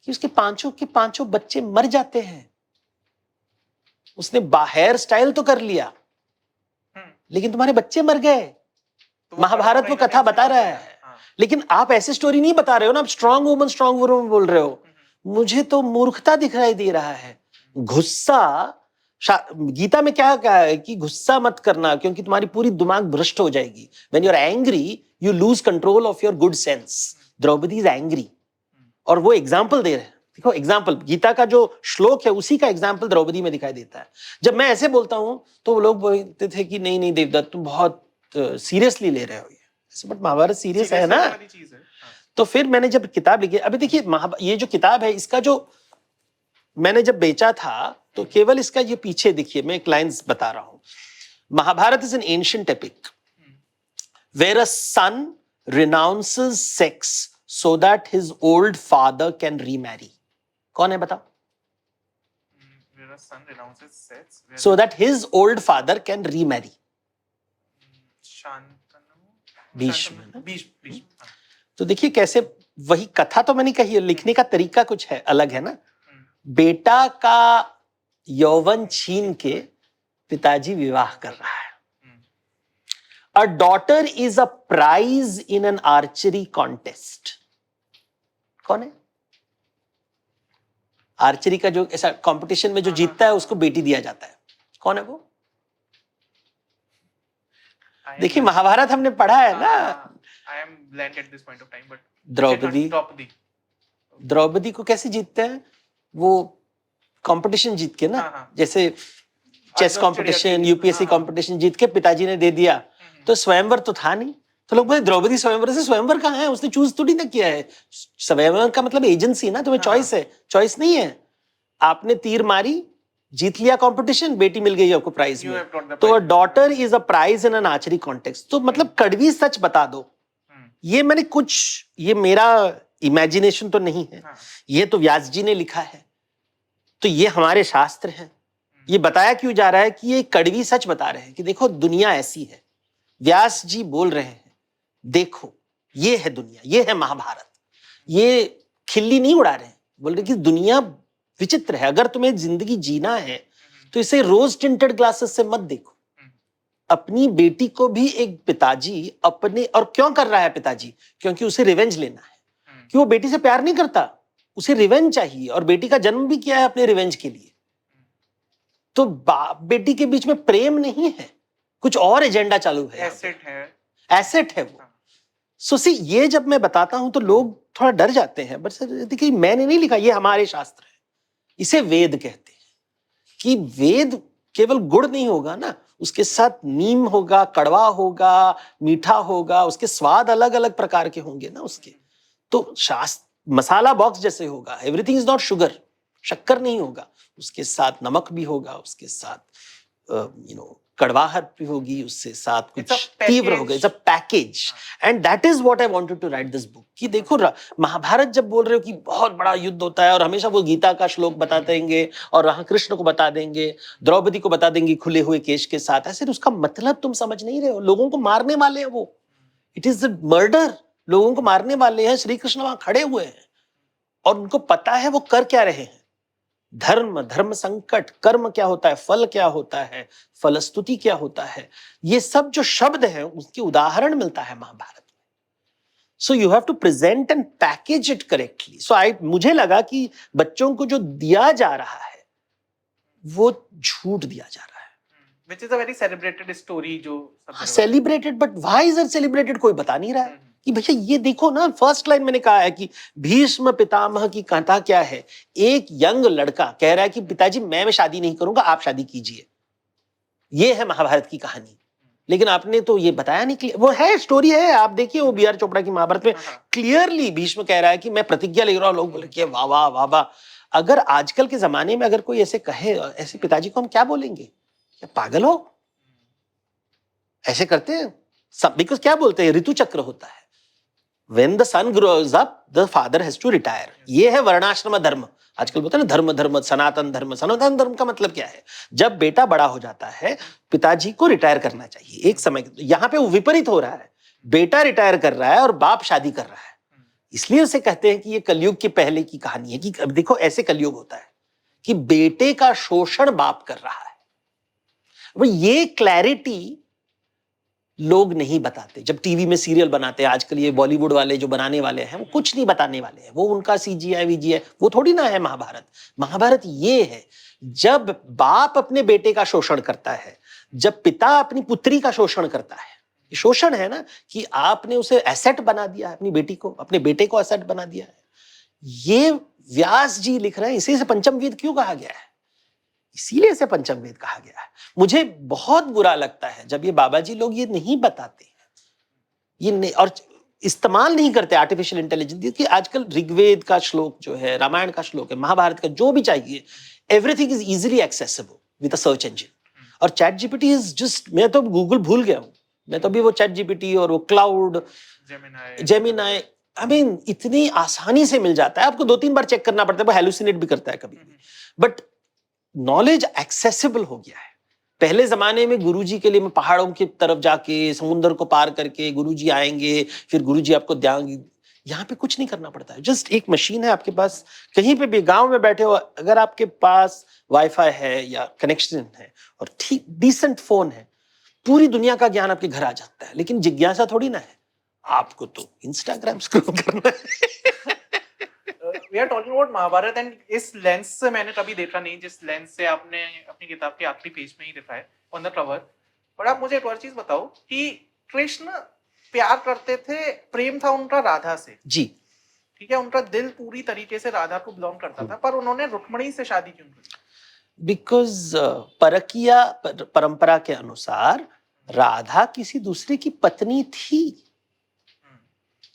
कि उसके पांचों के पांचों बच्चे मर जाते हैं। उसने हेयर स्टाइल तो कर लिया, लेकिन तुम्हारे बच्चे मर गए। तो महाभारत वो कथा बता रहा है, लेकिन आप ऐसे स्टोरी नहीं बता रहे हो ना, आप स्ट्रॉन्ग वुमन बोल रहे हो। मुझे तो मूर्खता दिखाई दे रहा है। गुस्सा, गीता में क्या कहा है कि गुस्सा मत करना, क्योंकि तुम्हारी पूरी दिमाग भ्रष्ट हो जाएगी। When you're angry, you lose control of your good sense. Draupadi is angry, और वो एग्जाम्पल दे रहे हैं। देखो, एग्जाम्पल गीता का जो श्लोक है उसी का एग्जाम्पल द्रौपदी में दिखाई देता है। जब मैं ऐसे बोलता हूं तो वो लोग बोलते थे कि नहीं नहीं देवदत्त, तुम बहुत सीरियसली ले रहे हो ये। बट महाभारत सीरियस है ना। तो फिर मैंने जब किताब लिखी, अभी देखिए ये जो किताब है, इसका जो मैंने जब बेचा था तो केवल इसका ये पीछे देखिए, मैं एक लाइन्स बता रहा हूं। Mahabharata is an ancient epic where a son renounces sex so that his old father can remarry. कौन है बताओ? Where a son renounces sex so that his old father can remarry. Bhishma. तो देखिए कैसे, वही कथा तो मैंने कही है, लिखने का तरीका कुछ है, अलग है ना। बेटा का यौवन छीन के पिताजी विवाह कर रहा है, A daughter is a prize in an archery contest. कौन है? आर्चरी का जो ऐसा कंपटीशन में जो जीतता है उसको बेटी दिया जाता है. कौन है वो? देखिए महाभारत हमने पढ़ा है ना. I am blank at this point of time, but Draupadi को कैसे जीतते हैं? वो कंपटीशन जीत के ना, जैसे चेस कंपटीशन, यूपीएससी कंपटीशन जीत के पिताजी ने दे दिया, तो स्वयंवर तो था नहीं. तो लोग बोले द्रौपदी स्वयंवर से, स्वयंवर कहाँ है? उसने चूज थोड़ी ना किया है. स्वयंवर का मतलब एजेंसी ना, तुम्हें चॉइस है. चॉइस नहीं है. आपने तीर मारी, जीत लिया कंपटीशन, बेटी मिल गई आपको प्राइज में. तो daughter is a prize in an archery context. तो मतलब कड़वी सच बता दो. ये मैंने कुछ, ये मेरा इमेजिनेशन तो नहीं है, ये तो व्यास जी ने लिखा है, तो ये हमारे शास्त्र हैं. ये बताया क्यों जा रहा है कि ये कड़वी सच बता रहे हैं कि देखो दुनिया ऐसी है. व्यास जी बोल रहे हैं देखो ये है दुनिया, ये है महाभारत. ये खिल्ली नहीं उड़ा रहे हैं, बोल रहे कि दुनिया विचित्र है. अगर तुम्हें जिंदगी जीना है तो इसे रोज टिंटेड ग्लासेस से मत देखो. अपनी बेटी को भी एक पिताजी अपने, और क्यों कर रहा है पिताजी? क्योंकि उसे रिवेंज लेना है. कि वो बेटी से प्यार नहीं करता, उसे रिवेंज चाहिए, और बेटी का जन्म भी किया है अपने रिवेंज के लिए. तो बाप बेटी के बीच में प्रेम नहीं है, कुछ और एजेंडा चालू है. एसेट है वो. सो सी, ये जब मैं बताता हूं तो लोग थोड़ा डर जाते हैं. बट सर देखिए, मैंने नहीं लिखा, ये हमारे शास्त्र है. इसे वेद कहते हैं. कि वेद केवल गुड़ नहीं होगा ना, उसके साथ नीम होगा, कड़वा होगा, मीठा होगा, उसके स्वाद अलग अलग प्रकार के होंगे ना उसके. तो शास्त्र मसाला बॉक्स जैसे होगा. Everything is not sugar. शक्कर नहीं होगा, उसके साथ नमक भी होगा, उसके साथ कड़वाहट भी होगी, उससे साथ कुछ तीव्र होगा. It's a package. And that is what I wanted to write this book. कि देखो महाभारत जब बोल रहे हो कि बहुत बड़ा युद्ध होता है, और हमेशा वो गीता का श्लोक बता देंगे, और वहां कृष्ण को बता देंगे, द्रौपदी को बता देंगे खुले हुए केश के साथ, ऐसे उसका मतलब तुम समझ नहीं रहे हो. लोगों को मारने वाले हैं वो. It is murder. लोगों को मारने वाले हैं. श्री कृष्ण वहां खड़े हुए हैं और उनको पता है वो कर क्या रहे हैं. धर्म, धर्म संकट, कर्म क्या होता है, फल क्या होता है, फलस्तुति क्या होता है, ये सब जो शब्द हैं उसके उदाहरण मिलता है महाभारत में. So you have to present and package it correctly. सो मुझे लगा कि बच्चों को जो दिया जा रहा है वो झूठ दिया जा रहा है. Which is a very celebrated story जो celebrated, but why is it celebrated? कोई बता नहीं रहा है कि भैया ये देखो ना. फर्स्ट लाइन मैंने कहा है कि भीष्म पितामह की कथा क्या है. एक यंग लड़का कह रहा है कि पिताजी मैं शादी नहीं करूंगा, आप शादी कीजिए. ये है महाभारत की कहानी. लेकिन आपने तो ये बताया नहीं. वो है, स्टोरी है, आप देखिए वो बी आर चोपड़ा की महाभारत में क्लियरली भीष्म कह रहा है कि मैं प्रतिज्ञा ले रहा हूं. लोग बोले कि वाह वाह वाह वाह. अगर आजकल के जमाने में अगर कोई ऐसे कहे, ऐसे पिताजी को हम क्या बोलेंगे? क्या पागल हो? ऐसे करते हैं सब. बिकॉज क्या बोलते हैं, ऋतु चक्र होता है. When the son grows up, the father has to retire. ये है वर्णाश्रम धर्म. आजकल बोलते हैं ना धर्म धर्म, सनातन धर्म. सनातन धर्म का मतलब क्या है? जब बेटा बड़ा हो जाता है, पिताजी को रिटायर करना चाहिए एक समय. यहाँ पे वो विपरीत हो रहा है. बेटा रिटायर कर रहा है और बाप शादी कर रहा है. इसलिए उसे कहते हैं कि ये कलयुग के पहले की कहानी है. कि अब देखो ऐसे कलयुग होता है कि बेटे का शोषण बाप कर रहा है. वो ये क्लैरिटी लोग नहीं बताते. जब टीवी में सीरियल बनाते हैं आजकल, ये बॉलीवुड वाले जो बनाने वाले हैं, वो कुछ नहीं बताने वाले हैं. वो उनका सीजीआई वीजीआई वो थोड़ी ना है महाभारत. महाभारत ये है जब बाप अपने बेटे का शोषण करता है, जब पिता अपनी पुत्री का शोषण करता है. ये शोषण है ना, कि आपने उसे एसेट बना दिया है, अपनी बेटी को, अपने बेटे को एसेट बना दिया है. ये व्यास जी लिख रहे हैं. इसी से पंचम वेद क्यों कहा गया है? इसीलिए इसे पंचम वेद कहा गया है. मुझे बहुत बुरा लगता है जब ये बाबा जी लोग ये नहीं बताते हैं, ये नहीं, और इस्तेमाल नहीं करते आर्टिफिशियल इंटेलिजेंस. कि आजकल ऋग्वेद का श्लोक जो है, रामायण का श्लोक है, महाभारत का जो भी चाहिए, everything is easily accessible with a search engine. और चैट जीपीटी इज जस्ट, मैं तो गूगल भूल गया हूं. मैं तो अभी वो चैट जीपीटी और वो क्लाउड, जेमिनाई, आई मीन इतनी आसानी से मिल जाता है. आपको 2-3 बार चेक करना पड़ता है, वो हेलुसिनेट भी करता है कभी. बट नॉलेज एक्सेसिबल हो गया है. पहले जमाने में गुरुजी के लिए मैं पहाड़ों की तरफ जाके, समुद्र को पार करके गुरुजी आएंगे, फिर गुरुजी आपको देंगे. यहाँ पे कुछ नहीं करना पड़ता है. जस्ट एक मशीन है आपके पास, कहीं पे भी गांव में बैठे हो, अगर आपके पास वाईफाई है या कनेक्शन है और ठीक डिसेंट फोन है, पूरी दुनिया का ज्ञान आपके घर आ जाता है, लेकिन जिज्ञासा थोड़ी ना है, आपको तो इंस्टाग्राम स्क्रॉल करना है। We are talking about Mahabharata and इस लेंस से मैंने कभी देखा नहीं जिस लेंस से आपने अपनी किताब के आखिरी पेज में ही देखा है ऑन द कवर। पर आप मुझे एक और चीज बताओ कि कृष्ण प्यार करते थे, प्रेम था उनका राधा से, जी, ठीक है, उनका दिल पूरी तरीके से राधा को बिलोंग करता था, पर उन्होंने रुक्मणी से शादी क्यों की? बिकॉज परकीय परंपरा के अनुसार राधा किसी दूसरे की पत्नी थी।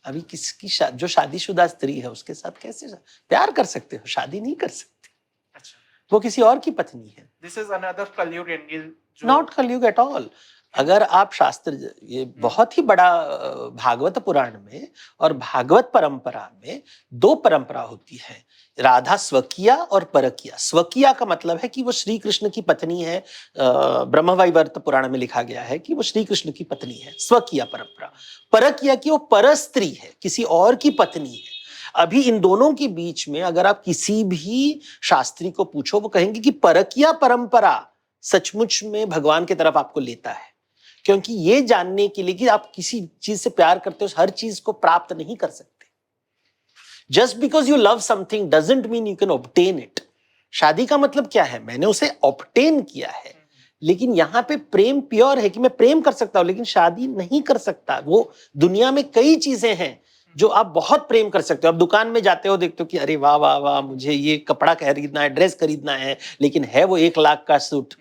अभी किसकी जो शादीशुदा स्त्री है उसके साथ कैसे प्यार कर सकते हो, शादी नहीं कर सकते। अच्छा, वो किसी और की पत्नी है। दिस इज अनदर कलयुग एंगल, नॉट कलयुग एट ऑल। अगर आप शास्त्र, ये बहुत ही बड़ा भागवत पुराण में और भागवत परंपरा में दो परंपरा होती है, राधा स्वकीया और परकीया। स्वकीया का मतलब है कि वो श्री कृष्ण की पत्नी है, ब्रह्मवैवर्त पुराण में लिखा गया है कि वो श्री कृष्ण की पत्नी है, स्वकीया परंपरा। परकीया की वो परस्त्री है, किसी और की पत्नी है। अभी इन दोनों के बीच में अगर आप किसी भी शास्त्री को पूछो, वो कहेंगे कि परकीया परंपरा सचमुच में भगवान की तरफ आपको लेता है, क्योंकि ये जानने के लिए कि आप किसी चीज से प्यार करते हो, हर चीज को प्राप्त नहीं कर सकते। Just because you love something doesn't mean you can obtain it. शादी का मतलब क्या है, मैंने उसे ऑब्टेन किया है, लेकिन यहां पे प्रेम प्योर है कि मैं प्रेम कर सकता हूं लेकिन शादी नहीं कर सकता। वो दुनिया में कई चीजें हैं जो आप बहुत प्रेम कर सकते हो। आप दुकान में जाते हो, देखते हो कि अरे वाह वाह वाह, मुझे ये कपड़ा खरीदना है, ड्रेस खरीदना है, लेकिन है वो 1 लाख का सूट,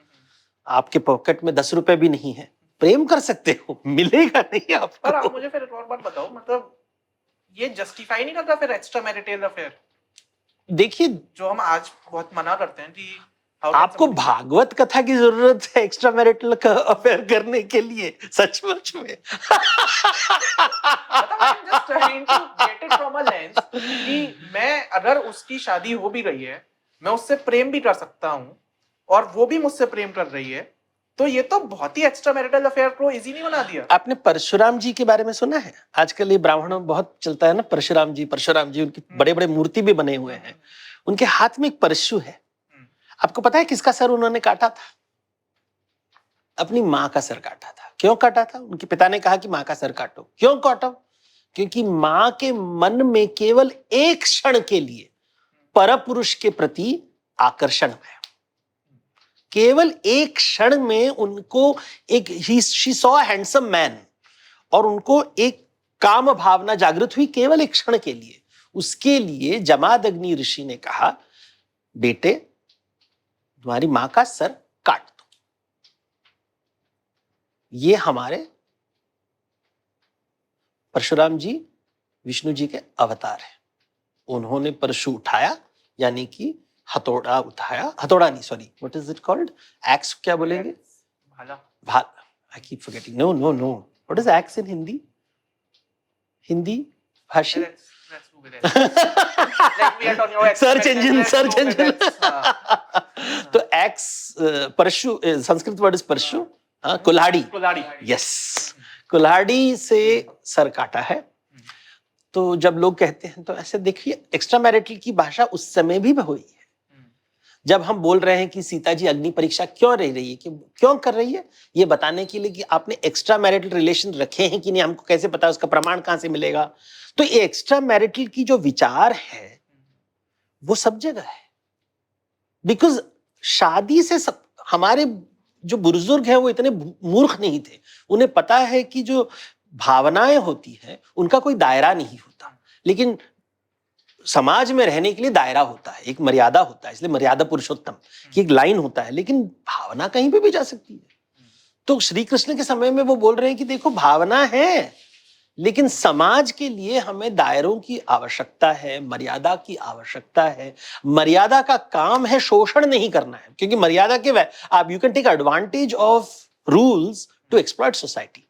आपके पॉकेट में 10 रुपए भी नहीं है। प्रेम कर सकते हो, मिलेगा नहीं आपको। पर आप मुझे फिर एक और बात बताओ, मतलब ये जस्टिफाई नहीं करता फिर एक्स्ट्रा मैरिटल अफेयर? देखिए, जो हम आज बहुत मना करते हैं कि आपको भागवत कथा की जरूरत है एक्स्ट्रा मैरिटल अफेयर करने के लिए, सचमुच में? कि मैं अगर उसकी शादी हो भी रही है, मैं उससे प्रेम भी कर सकता हूं और वो भी मुझसे प्रेम कर रही है, तो ये तो बहुत ही एक्स्ट्रा मैरिटल अफेयर को इजी नहीं बना दिया। आपने परशुराम जी के बारे में सुना है? आजकल ये ब्राह्मणों में बहुत चलता है ना, परशुराम जी परशुराम जी, उनकी बड़े बड़े मूर्ति भी बने हुए हैं। उनके हाथ में एक परशु है। आपको पता है किसका सर उन्होंने काटा था? अपनी माँ का सर काटा था। क्यों काटा था? उनके पिता ने कहा कि माँ का सर काटो। क्यों काटो? क्योंकि माँ के मन में केवल एक क्षण के लिए परपुरुष के प्रति आकर्षण है। केवल एक क्षण में उनको एक शी सॉ हैंडसम मैन, और उनको एक काम भावना जागृत हुई केवल एक क्षण के लिए। उसके लिए जमादग्नि ऋषि ने कहा, बेटे तुम्हारी मां का सर काट दो। ये हमारे परशुराम जी विष्णु जी के अवतार हैं। उन्होंने परशु उठाया, यानी कि हथौड़ा उठाया, हथौड़ा नहीं, sorry, what is it called, axe क्या बोलेंगे? भाला। भाला। I keep forgetting. No no no, what is axe in Hindi? Hindi भाषी सर्च इंजन, सर्च इंजन। तो एक्स, परशु, संस्कृत वर्ड इज परशु, कुल्हाड़ी। कुल्हाड़ी, यस, कुल्हाड़ी से सर काटा है। तो जब लोग कहते हैं, तो ऐसे देखिए, एक्स्ट्रा मैरिटल की भाषा उस समय भी हुई है। जब हम बोल रहे हैं कि सीता जी अग्नि परीक्षा क्यों रह रही है, क्यों कर रही है, ये बताने के लिए कि आपने एक्स्ट्रा मैरिटल रिलेशन रखे हैं कि नहीं, हमको कैसे पता, उसका प्रमाण कहां से मिलेगा। तो ये एक्स्ट्रा मैरिटल की जो विचार है वो सब जगह है। बिकॉज शादी से सब, हमारे जो बुजुर्ग हैं वो इतने मूर्ख नहीं थे। उन्हें पता है कि जो भावनाएं होती हैं उनका कोई दायरा नहीं होता, लेकिन समाज में रहने के लिए दायरा होता है, एक मर्यादा होता है, इसलिए मर्यादा पुरुषोत्तम की एक लाइन होता है, लेकिन भावना कहीं पे भी जा सकती है। तो श्री कृष्ण के समय में वो बोल रहे हैं कि देखो, भावना है, लेकिन समाज के लिए हमें दायरों की आवश्यकता है, मर्यादा की आवश्यकता है। मर्यादा का काम है शोषण नहीं करना है, क्योंकि मर्यादा के आप you can take advantage of rules to exploit society.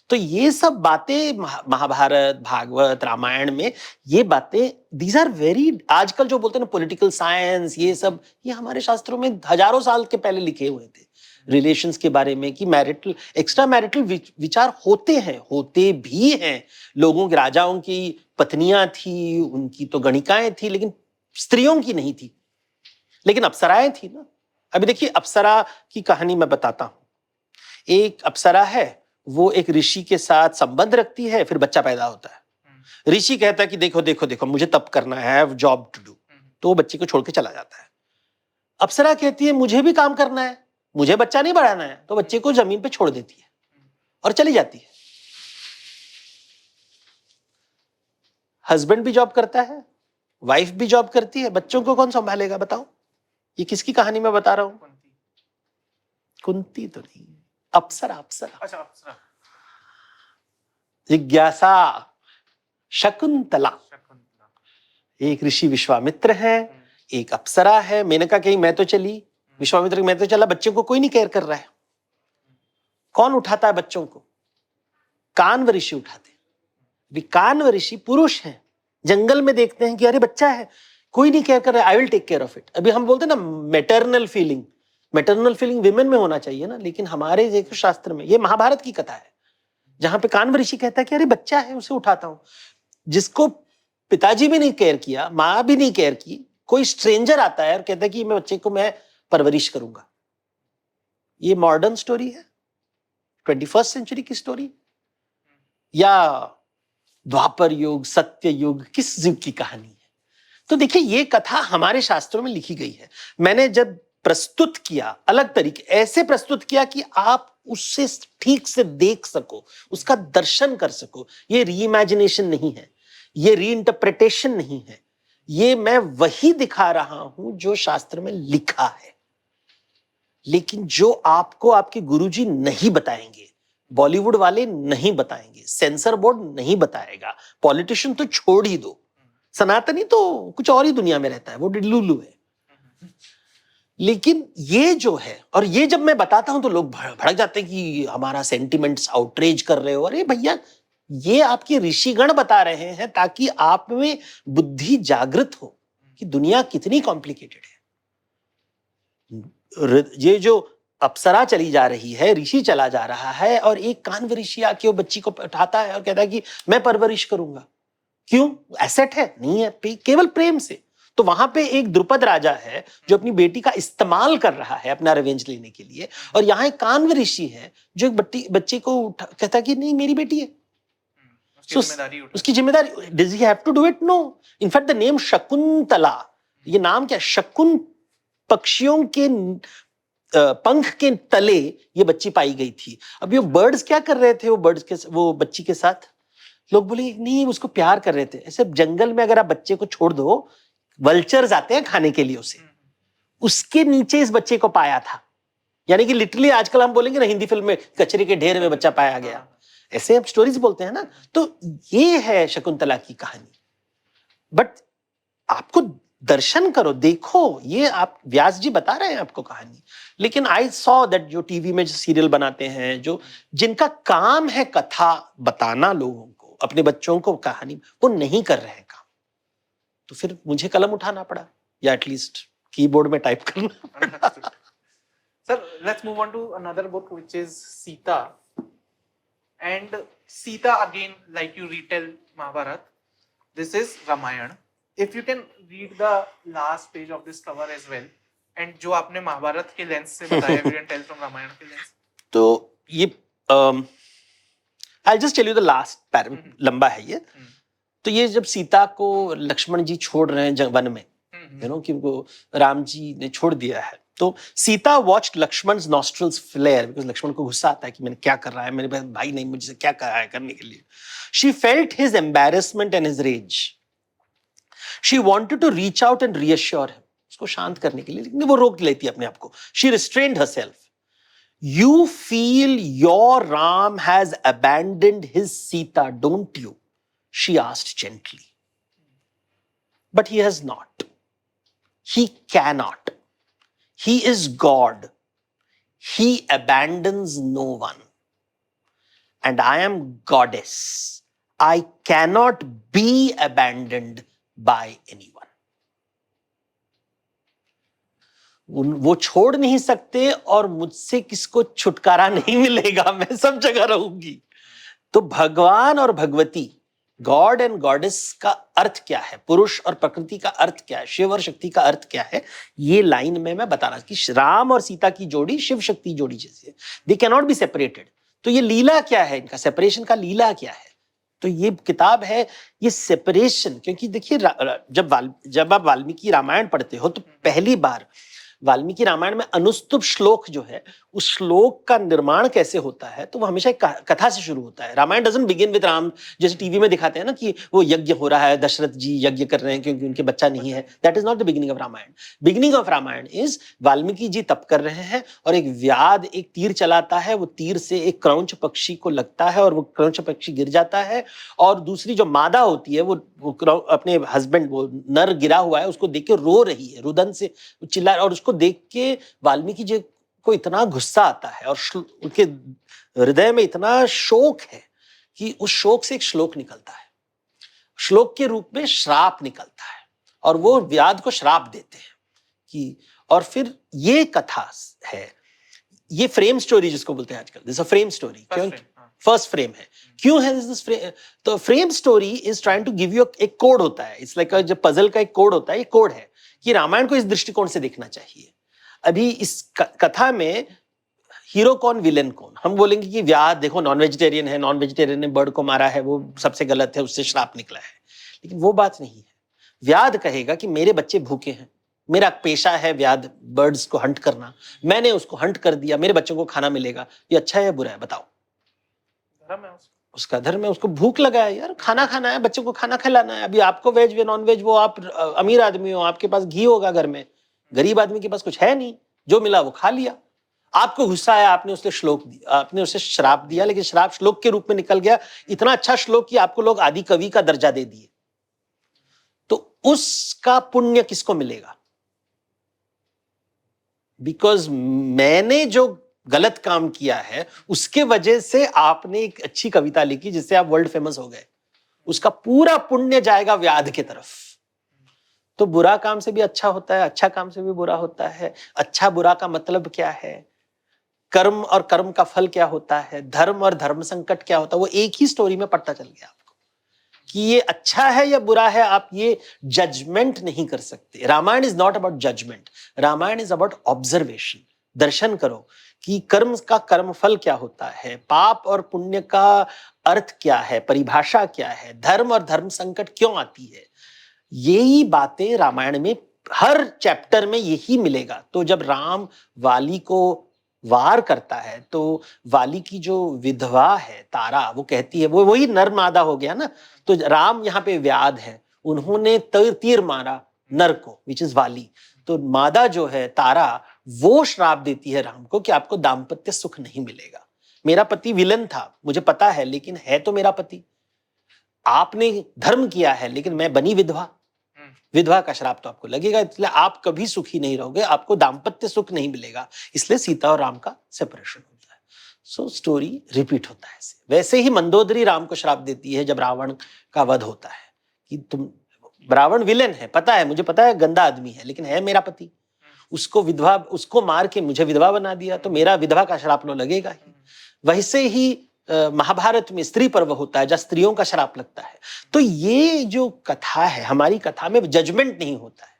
तो ये सब बातें महाभारत, भागवत, रामायण में ये बातें, दीज आर वेरी, आजकल जो बोलते हैं ना पॉलिटिकल साइंस, ये सब, ये हमारे शास्त्रों में हजारों साल के पहले लिखे हुए थे रिलेशंस के बारे में, कि मैरिटल, एक्स्ट्रा मैरिटल विचार होते हैं, होते भी हैं। लोगों के, राजाओं की पत्नियां थी, उनकी तो गणिकाएं थी, लेकिन स्त्रियों की नहीं थी, लेकिन अप्सराएं थी ना। अभी देखिए, अप्सरा की कहानी मैं बताता हूं। एक अप्सरा है, वो एक ऋषि के साथ संबंध रखती है, फिर बच्चा पैदा होता है। ऋषि कहता है कि देखो देखो देखो मुझे तप करना है, I have job to do, तो वो बच्चे को छोड़ के चला जाता है। अप्सरा कहती है मुझे भी काम करना है, मुझे बच्चा नहीं बढ़ाना है, तो बच्चे को जमीन पे छोड़ देती है और चली जाती है। हस्बैंड भी जॉब करता है, वाइफ भी जॉब करती है, बच्चों को कौन संभालेगा बताओ? ये किसकी कहानी मैं बता रहा हूं? कुंती तो नहीं, अप्सरा। अप्सरा, अच्छा अप्सरा। जिज्ञासा, शकुंतला। एक ऋषि विश्वामित्र है, एक अप्सरा है। मेनका कहीं मैं तो चली, विश्वामित्र मैं तो चला, बच्चों को कोई नहीं केयर कर रहा है। कौन उठाता है बच्चों को? कान्व ऋषि उठाते हैं। कान्व ऋषि पुरुष हैं, जंगल में देखते हैं कि अरे बच्चा है, कोई नहीं केयर कर रहा है, I will take care of it. अभी हम बोलते हैं ना मैटरनल फीलिंग विमेन में होना चाहिए ना, लेकिन हमारे देखो शास्त्र में, ये महाभारत की कथा है जहां पे कान्व ऋषि कहता है कि अरे बच्चा है, उसे उठाता हूं। जिसको पिताजी भी नहीं केयर किया, माँ भी नहीं केयर की, कोई स्ट्रेंजर आता है और कहता है कि मैं बच्चे को मैं परवरिश करूंगा। ये मॉडर्न स्टोरी है, 21st सेंचुरी की स्टोरी, या द्वापर युग, सत्य युग, किस युग की कहानी है? तो देखिए ये कथा हमारे शास्त्रों में लिखी गई है। मैंने जब प्रस्तुत किया अलग तरीके, ऐसे प्रस्तुत किया कि आप उससे ठीक से देख सको, उसका दर्शन कर सको। ये रीइमेजिनेशन नहीं है, ये रीइंटरप्रिटेशन नहीं है, ये मैं वही दिखा रहा हूं जो शास्त्र में लिखा है। लेकिन जो आपको आपके गुरुजी नहीं बताएंगे, बॉलीवुड वाले नहीं बताएंगे, सेंसर बोर्ड नहीं बताएगा, पॉलिटिशियन तो छोड़ ही दो, सनातनी तो कुछ और ही दुनिया में रहता है, वो डिल्लू है। लेकिन ये जो है, और ये जब मैं बताता हूं तो लोग भड़क जाते हैं कि हमारा सेंटिमेंट्स आउटरेज कर रहे हो। अरे भैया, ये आपके ऋषिगण बता रहे हैं ताकि आप में बुद्धि जागृत हो कि दुनिया कितनी कॉम्प्लिकेटेड है। ये जो अप्सरा चली जा रही है, ऋषि चला जा रहा है, और एक कान्व ऋषि आके वो बच्ची को उठाता है और कहता है कि मैं परवरिश करूंगा। क्यों? एसेट है? नहीं है, केवल प्रेम से। तो वहां पे एक द्रुपद राजा है जो अपनी बेटी का इस्तेमाल कर रहा है अपना रिवेंज लेने के लिए, और यहाँ एक कान्व ऋषि है जो एक बच्चे को कहता है कि नहीं मेरी बेटी है, उसकी जिम्मेदारी। Does he have to do it? No. In fact the name Shakuntala, ये नाम क्या? शकुन पक्षियों के पंख के तले ये बच्ची पाई गई थी। अब ये बर्ड्स क्या कर रहे थे? वो बच्ची के साथ लोग बोले नहीं, उसको प्यार कर रहे थे। ऐसे जंगल में अगर आप बच्चे को छोड़ दो, वल्चर्स आते हैं खाने के लिए उसे, उसके नीचे इस बच्चे को पाया था। यानी कि लिटरली आजकल हम बोलेंगे ना हिंदी फिल्म में, कचरे के ढेर में बच्चा पाया गया, ऐसे हम स्टोरीज बोलते हैं ना। तो ये है शकुंतला की कहानी। बट आपको दर्शन करो, देखो, ये आप व्यास जी बता रहे हैं आपको कहानी, लेकिन आई सॉ दैट जो टीवी में जो सीरियल बनाते हैं, जो जिनका काम है कथा बताना लोगों को, अपने बच्चों को कहानी, वो नहीं कर रहे हैं काम। तो फिर मुझे कलम उठाना पड़ा, या एटलीस्ट कीबोर्ड में टाइप करना पड़ा। Sir, let's move on to another book, which is Sita. And Sita, again, like you retell Mahabharata, this is Ramayana. If you can read the last page of this cover as well, and जो आपने महाभारत के lens से बताया, you can tell from Ramayan के lens. तो ये I'll just tell you the last paragraph, लंबा है ये। तो ये जब सीता को लक्ष्मण जी छोड़ रहे हैं वन में, यू नो, कि उनको राम जी ने छोड़ दिया है, तो सीता वॉच्ड लक्ष्मण's nostrils flare, बिकॉज लक्ष्मण को गुस्सा आता है कि मैंने क्या कर रहा है, मेरे भाई ने मुझसे क्या कहा है करने के लिए। She felt his embarrassment and his rage. She wanted to reach out and reassure him, उसको शांत करने के लिए, लेकिन वो रोक लेती है अपने आप को। She restrained herself. You feel your Ram has abandoned his Sita, don't you? She asked gently. But he has not. He cannot. He is God. He abandons no one. And I am goddess. I cannot be abandoned by anyone. वो छोड़ नहीं सकते और मुझसे किसको छुटकारा नहीं मिलेगा, मैं सब जगह रहूंगी। तो भगवान और भगवती गॉड एंड गॉडेस का अर्थ क्या है, पुरुष और प्रकृति का अर्थ क्या है, शिव और शक्ति का अर्थ क्या है, ये लाइन में मैं बता रहा कि राम और सीता की जोड़ी शिव शक्ति जोड़ी जैसी है, they can not be separated. तो ये लीला क्या है, इनका सेपरेशन का लीला क्या है? तो ये किताब है ये सेपरेशन, क्योंकि देखिए जब आप वाल्मीकि रामायण पढ़ते हो तो पहली बार वाल्मीकि रामायण में अनुस्तुप श्लोक जो है, उस श्लोक का निर्माण कैसे होता है, तो वो हमेशा एक कथा से शुरू होता है। Ramayana doesn't begin with Ram, जैसे टीवी में दिखाते हैं ना कि वो यज्ञ हो रहा है, दशरथ जी यज्ञ कर रहे हैं क्योंकि उनके बच्चा नहीं है। That is not the beginning of Ramayana. Beginning of Ramayana is Valmiki ji तप कर रहे हैं और एक व्याध एक तीर चलाता है, वो तीर से एक क्रौंच पक्षी को लगता है और वो क्रौंच पक्षी गिर जाता है, और दूसरी जो मादा होती है वो अपने हस्बैंड, वो नर गिरा हुआ है, उसको देख के रो रही है, रुदन से चिल्ला, और उसको देख के वाल्मीकि जी को इतना गुस्सा आता है और उनके हृदय में इतना शोक है कि उस शोक से एक श्लोक निकलता है, श्लोक के रूप में श्राप निकलता है, और वो व्याध को श्राप देते हैं कि, और फिर ये कथा है, ये फ्रेम स्टोरी जिसको बोलते हैं आजकल, दिस अ फ्रेम स्टोरी, क्यों फर्स्ट फ्रेम है, क्यों है दिस फ्रेम? तो frame story is trying to give you एक कोड होता है, इट्स लाइक जो पजल का एक कोड होता है, ये कोड है कि रामायण को इस दृष्टिकोण से देखना चाहिए। अभी इस कथा में हीरो कौन, विलेन कौन? हम बोलेंगे कि व्याध देखो नॉन वेजिटेरियन है, नॉन वेजिटेरियन ने बर्ड को मारा है, वो सबसे गलत है, उससे श्राप निकला है, लेकिन वो बात नहीं है। व्याध कहेगा कि मेरे बच्चे भूखे हैं, मेरा पेशा है व्याध बर्ड्स को हंट करना, मैंने उसको हंट कर दिया, मेरे बच्चों को खाना मिलेगा, ये अच्छा है या बुरा है बताओ? धर्म है उसका धर्म है, उसको भूख लगा है यार, खाना खाना है, बच्चों को खाना खिलाना है। अभी आपको वेज वे नॉन वेज, वो आप अमीर आदमी हो, आपके पास घी होगा घर में, गरीब आदमी के पास कुछ है नहीं, जो मिला वो खा लिया। आपको गुस्सा आया, आपने उसे श्लोक दिया, आपने उसे श्राप दिया, लेकिन श्राप श्लोक के रूप में निकल गया, इतना अच्छा श्लोक कि आपको लोग आदि कवि का दर्जा दे दिए। तो उसका पुण्य किसको मिलेगा? बिकॉज मैंने जो गलत काम किया है उसके वजह से आपने एक अच्छी कविता लिखी जिससे आप वर्ल्ड फेमस हो गए, उसका पूरा पुण्य जाएगा व्याध की तरफ। तो बुरा काम से भी अच्छा होता है, अच्छा काम से भी बुरा होता है। अच्छा बुरा का मतलब क्या है, कर्म और कर्म का फल क्या होता है, धर्म और धर्म संकट क्या होता है, वो एक ही स्टोरी में पता चल गया आपको कि ये अच्छा है या बुरा है। आप ये जजमेंट नहीं कर सकते। Ramayana is not about judgement, Ramayana is about observation. दर्शन करो कि कर्म का कर्म फल क्या होता है, पाप और पुण्य का अर्थ क्या है, परिभाषा क्या है, धर्म और धर्म संकट क्यों आती है। यही बातें रामायण में हर चैप्टर में यही मिलेगा। तो जब राम वाली को वार करता है तो वाली की जो विधवा है तारा, वो कहती है, वो वही नर मादा हो गया ना, तो राम यहाँ पे व्याध है, उन्होंने तीर मारा नर को, विच इज वाली। तो मादा जो है तारा, वो श्राप देती है राम को कि आपको दाम्पत्य सुख नहीं मिलेगा। मेरा पति विलन था मुझे पता है, लेकिन है तो मेरा पति। आपने धर्म किया है लेकिन मैं बनी विधवा, विधवा का श्राप तो आपको लगेगा, इसलिए आप कभी सुखी नहीं रहोगे, आपको दाम्पत्य सुख नहीं मिलेगा। इसलिए सीता और राम का सेपरेशन होता है। सो स्टोरी रिपीट होता है। वैसे ही मंदोदरी राम को श्राप देती है जब रावण का वध होता है कि तुम, रावण विलेन है, पता है, मुझे पता है गंदा आदमी है, लेकिन है मेरा पति, उसको विधवा, उसको मार के मुझे विधवा बना दिया, तो मेरा विधवा का श्राप लो लगेगा ही। वैसे ही महाभारत में स्त्री पर्व होता है जहाँ स्त्रियों का श्राप लगता है। तो ये जो कथा है, हमारी कथा में जजमेंट नहीं होता है।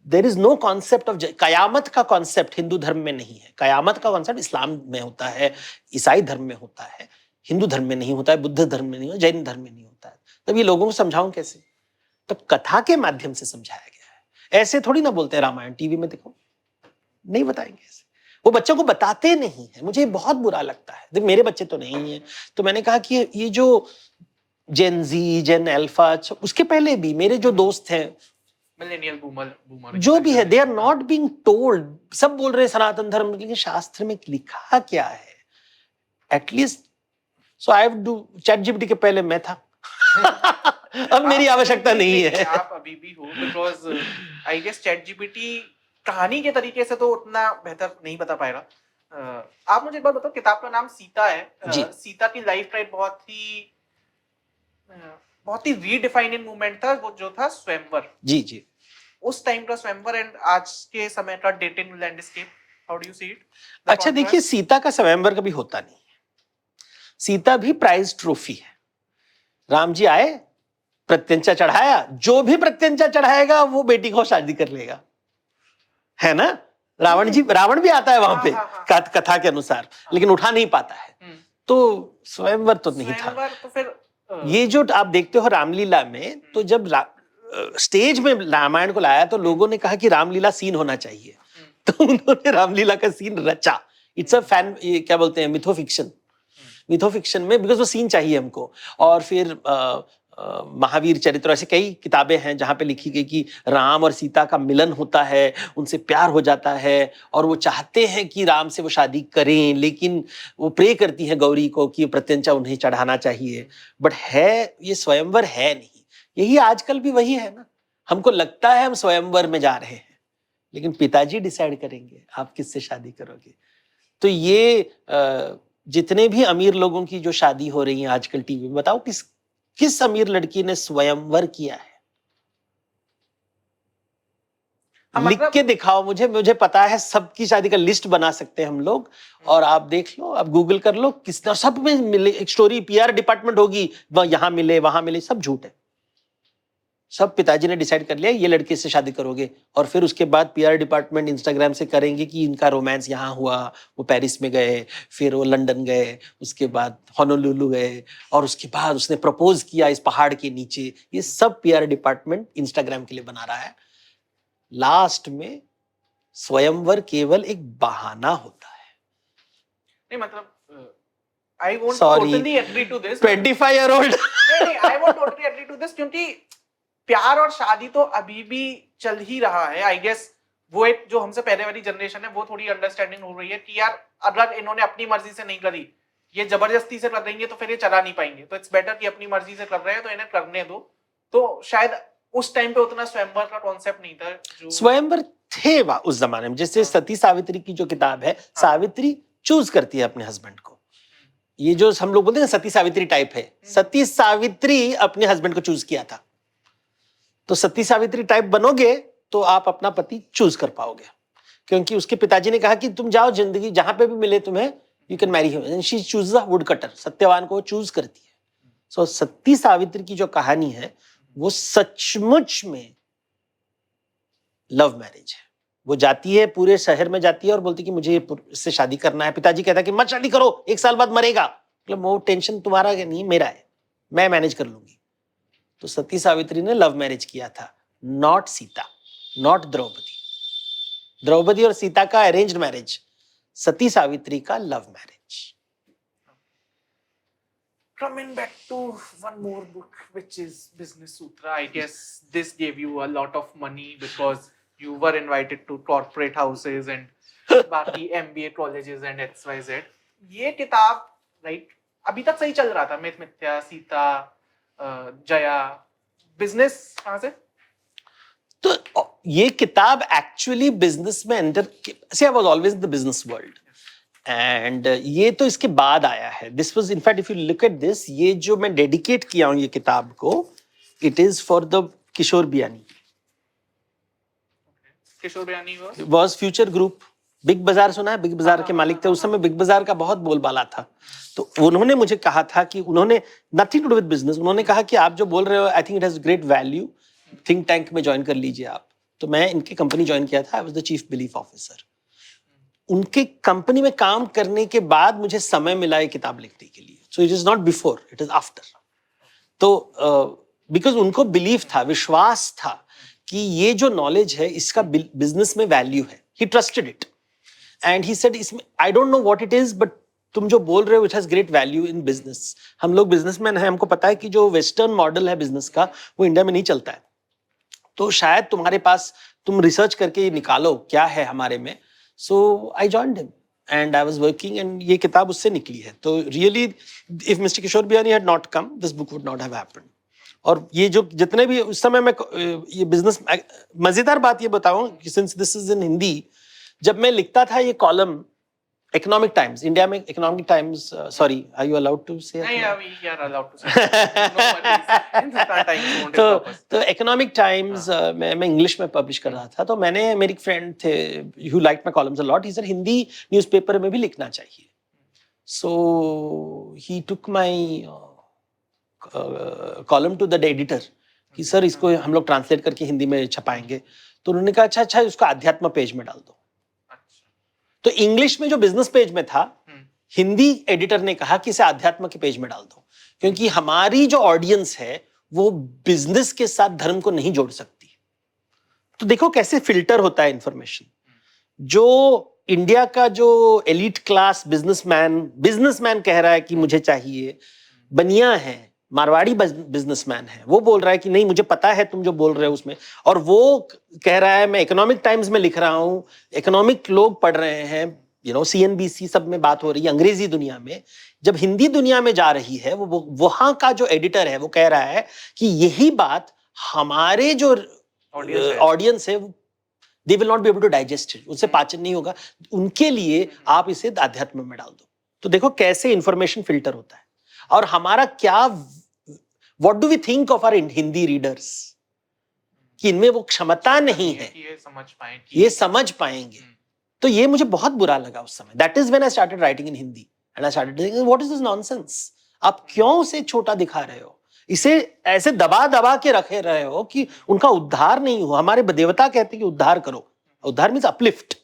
There is no concept of कयामत का कॉन्सेप्ट हिंदू धर्म में नहीं है। कयामत का कॉन्सेप्ट इस्लाम में होता है, ईसाई धर्म में होता है, हिंदू धर्म में नहीं होता है, बुद्ध धर्म में नहीं होता, जैन धर्म में नहीं होता है। तब ये लोगों को समझाऊं कैसे? तब कथा के माध्यम से समझाया गया है। ऐसे थोड़ी ना बोलते हैं रामायण टीवी में देखो, नहीं बताएंगे ऐसे, वो बच्चों को बताते नहीं है। मुझे बहुत बुरा लगता है। देख मेरे बच्चे तो नहीं है, तो मैंने कहा कि ये जो जेन जी, जेन अल्फा, उसके पहले भी मेरे जो दोस्त हैं, मिलेनियल बूमर जो भी है, they are not being told. सब बोल रहे हैं सनातन धर्म, लेकिन शास्त्र में लिखा क्या है at least. So I have to, ChatGPT के पहले मैं था अब मेरी आवश्यकता नहीं है। आप अभी भी हो, because I guess ChatGPT कहानी के तरीके से तो उतना बेहतर नहीं बता पाएगा। आप मुझे एक बात बताओ, किताब का नाम सीता है। सीता की लाइफ का बहुत ही रीडिफाइनिंग मूवमेंट था, वो जो था स्वयंवर। जी जी, उस टाइम का स्वयंवर एंड आज के समय का dating landscape, how do you see it? अच्छा देखिए, सीता का स्वयंवर कभी होता नहीं है। सीता भी प्राइज ट्रॉफी है। राम जी आए, प्रत्यंचा चढ़ाया, जो भी प्रत्यंचा चढ़ाएगा वो बेटी को शादी कर लेगा, है ना। रावण भी आता है वहां पे कथा के अनुसार, लेकिन उठा नहीं पाता है। तो स्वयंवर तो नहीं था। तो फिर ये जो आप देखते हो रामलीला में, तो जब स्टेज में रामायण को लाया तो लोगों ने कहा कि रामलीला सीन होना चाहिए, तो उन्होंने रामलीला का सीन रचा। इट्स अ फैन, क्या बोलते हैं, मिथोफिक्शन। मिथोफिक्शन में बिकॉज वो सीन चाहिए हमको। और फिर महावीर चरित्र, ऐसे कई किताबें हैं जहां पे लिखी गई कि राम और सीता का मिलन होता है, उनसे प्यार हो जाता है और वो चाहते हैं कि राम से वो शादी करें, लेकिन वो प्रे करती हैं गौरी को कि प्रत्यंचा उन्हें चढ़ाना चाहिए। बट है ये स्वयंवर है नहीं। यही आजकल भी वही है ना, हमको लगता है हम स्वयंवर में जा रहे हैं, लेकिन पिताजी डिसाइड करेंगे आप किससे शादी करोगे। तो ये जितने भी अमीर लोगों की जो शादी हो रही है आजकल टीवी में, बताओ किस अमीर लड़की ने स्वयंवर किया है? लिख के दिखाओ मुझे पता है, सबकी शादी का लिस्ट बना सकते हैं हम लोग, और आप देख लो, आप गूगल कर लो, किसने, सब में मिले एक स्टोरी, पीआर डिपार्टमेंट होगी, यहां मिले वहां मिले, सब झूठ है। सब पिताजी ने डिसाइड कर लिया ये लड़की से शादी करोगे, और फिर उसके बाद पीआर डिपार्टमेंट इंस्टाग्राम से करेंगे कि इनका रोमांस यहाँ हुआ, वो पेरिस में गए, फिर वो लंदन गए, उसके बाद होनोलुलु गए, और उसके बाद उसने प्रपोज किया इस पहाड़ के नीचे। ये सब पीआर डिपार्टमेंट इंस्टाग्राम के लिए बना रहा है। लास्ट में स्वयंवर केवल एक बहाना होता है। नहीं मतलब I won't totally agree to this. 25-year-old नहीं, I won't totally agree to this, क्योंकि प्यार और शादी तो अभी भी चल ही रहा है। आई गेस वो एक जो हमसे पहले वाली जनरेशन है वो थोड़ी अंडरस्टैंडिंग हो रही है कि यार अगर इन्होंने अपनी मर्जी से नहीं करी, ये जबरदस्ती से कर देंगे तो फिर ये चला नहीं पाएंगे, तो इट्स बेटर कि अपनी मर्जी से कर रहे हैं तो इन्हें करने दो। तो शायद उस टाइम पे उतना स्वयंवर का कॉन्सेप्ट नहीं था। जो स्वयंवर थे उस जमाने में, जैसे सती सावित्री की जो किताब है, सावित्री चूज करती है अपने हस्बैंड को। ये जो हम लोग बोलते हैं सती सावित्री टाइप है, सती सावित्री अपने हस्बैंड को चूज किया था। तो सती सावित्री टाइप बनोगे तो आप अपना पति चूज कर पाओगे, क्योंकि उसके पिताजी ने कहा कि तुम जाओ, जिंदगी जहां पे भी मिले तुम्हें, you can marry him. She choose the wood cutter, Satyavan को चूज करती है। सो सती सावित्री की जो कहानी है वो सचमुच में लव मैरिज है। वो जाती है, पूरे शहर में जाती है और बोलती कि मुझे इससे शादी करना है। पिताजी कहता है कि मत शादी करो, 1 साल बाद मरेगा। मतलब वो टेंशन तुम्हारा नहीं, मेरा है, मैं मैनेज कर लूंगी। तो सती सावित्री ने लव मैरिज किया था, नॉट सीता, नॉट द्रौपदी। द्रौपदी और सीता का अरेंज्ड मैरिज, सती सावित्री का love marriage. Coming back to one more book, which is Business Sutra. I guess this gave you a lot of money because you were invited to corporate houses and बाकी MBA colleges and XYZ. ये किताब right अभी तक सही चल रहा था, myth मिथ्या, सीता, जया, बिजनेस कहाँ से? तो ये किताब एक्चुअली बिजनेस में enter, see I was always in the business world, and ये तो इसके बाद आया है। This was in fact, if you look at this, ये जो मैं डेडिकेट किया हूं ये किताब को, it is for the Kishore Biyani. Kishore Biyani was Future Group, Big Bazaar सुना है? बिग बाजार के मालिक थे उस समय, बिग बाजार का बहुत बोलबाला था। तो उन्होंने मुझे कहा था कि उन्होंने nothing to do with business, उन्होंने कहा कि आप जो बोल रहे हो I think it has great value, think tank में ज्वाइन कर लीजिए आप। तो मैं इनकी कंपनी ज्वाइन किया था, I was the chief belief officer. उनके कंपनी में काम करने के बाद मुझे समय मिला ये किताब लिखने के लिए। So it is not before, it is after. तो बिकॉज उनको बिलीफ था, विश्वास था कि ये जो नॉलेज है इसका बिजनेस में वैल्यू है। He trusted it and he said, इसमें I don't know what it is, but तुम जो बोल रहे हो it has great value in business. हम लोग बिजनेसमैन हैं, हमको पता है कि जो वेस्टर्न मॉडल है बिजनेस का वो इंडिया में नहीं चलता है। तो शायद तुम्हारे पास, तुम रिसर्च करके निकालो क्या है हमारे में। So I joined him and I was working, and ये किताब उससे निकली है। तो really, if Mr. Kishore Biyani had not come, this book would not have happened. और ये जो जितने भी उस समय मैं ये बिजनेस, मजेदार बात ये बताऊं कि since this is in Hindi, जब मैं लिखता था ये कॉलम इकोनॉमिक टाइम्स, इंडिया में Economic Times, sorry, are you allowed to say? नहीं, we are allowed to say. तो इकोनॉमिक टाइम्स मैं इंग्लिश में पब्लिश कर रहा था। तो मैंने, मेरी फ्रेंड थे who liked my columns a lot, he said Hindi newspaper में भी लिखना चाहिए। So he took my column to the editor कि सर इसको हम लोग ट्रांसलेट करके हिंदी में छपाएंगे, तो उन्होंने कहा अच्छा अच्छा उसको अध्यात्म पेज में डाल दो। तो इंग्लिश में जो बिजनेस पेज में था, हिंदी एडिटर ने कहा कि इसे अध्यात्म के पेज में डाल दो, क्योंकि हमारी जो ऑडियंस है वो बिजनेस के साथ धर्म को नहीं जोड़ सकती। तो देखो कैसे फिल्टर होता है इंफॉर्मेशन। जो इंडिया का जो एलिट क्लास बिजनेसमैन कह रहा है कि मुझे चाहिए, बनिया है, मारवाड़ी बिजनेसमैन है, वो बोल रहा है कि नहीं मुझे पता है तुम जो बोल रहे हो उसमें, और वो कह रहा है मैं इकोनॉमिक टाइम्स में लिख रहा हूं, इकोनॉमिक लोग पढ़ रहे हैं, CNBC सब में बात हो रही है अंग्रेजी दुनिया में। जब हिंदी दुनिया में जा रही है, वो वहां का जो एडिटर है वो कह रहा है कि यही बात हमारे जो ऑडियंस है they will not be able to digest it, उनसे पाचन नहीं होगा, उनके लिए आप इसे अध्यात्म में डाल दो। तो देखो कैसे इंफॉर्मेशन फिल्टर होता है। और हमारा क्या, what do we think of our Hindi readers, कि इनमें वो क्षमता नहीं है ये समझ पाएंगे। तो ये मुझे बहुत बुरा लगा उस समय। That is when I started writing in Hindi and I started thinking what is this nonsense. आप क्यों उसे छोटा दिखा रहे हो, इसे ऐसे दबा दबा के रखे रहे हो कि उनका उद्धार नहीं हो। हमारे देवता कहते हैं कि उद्धार करो, उद्धार means uplift.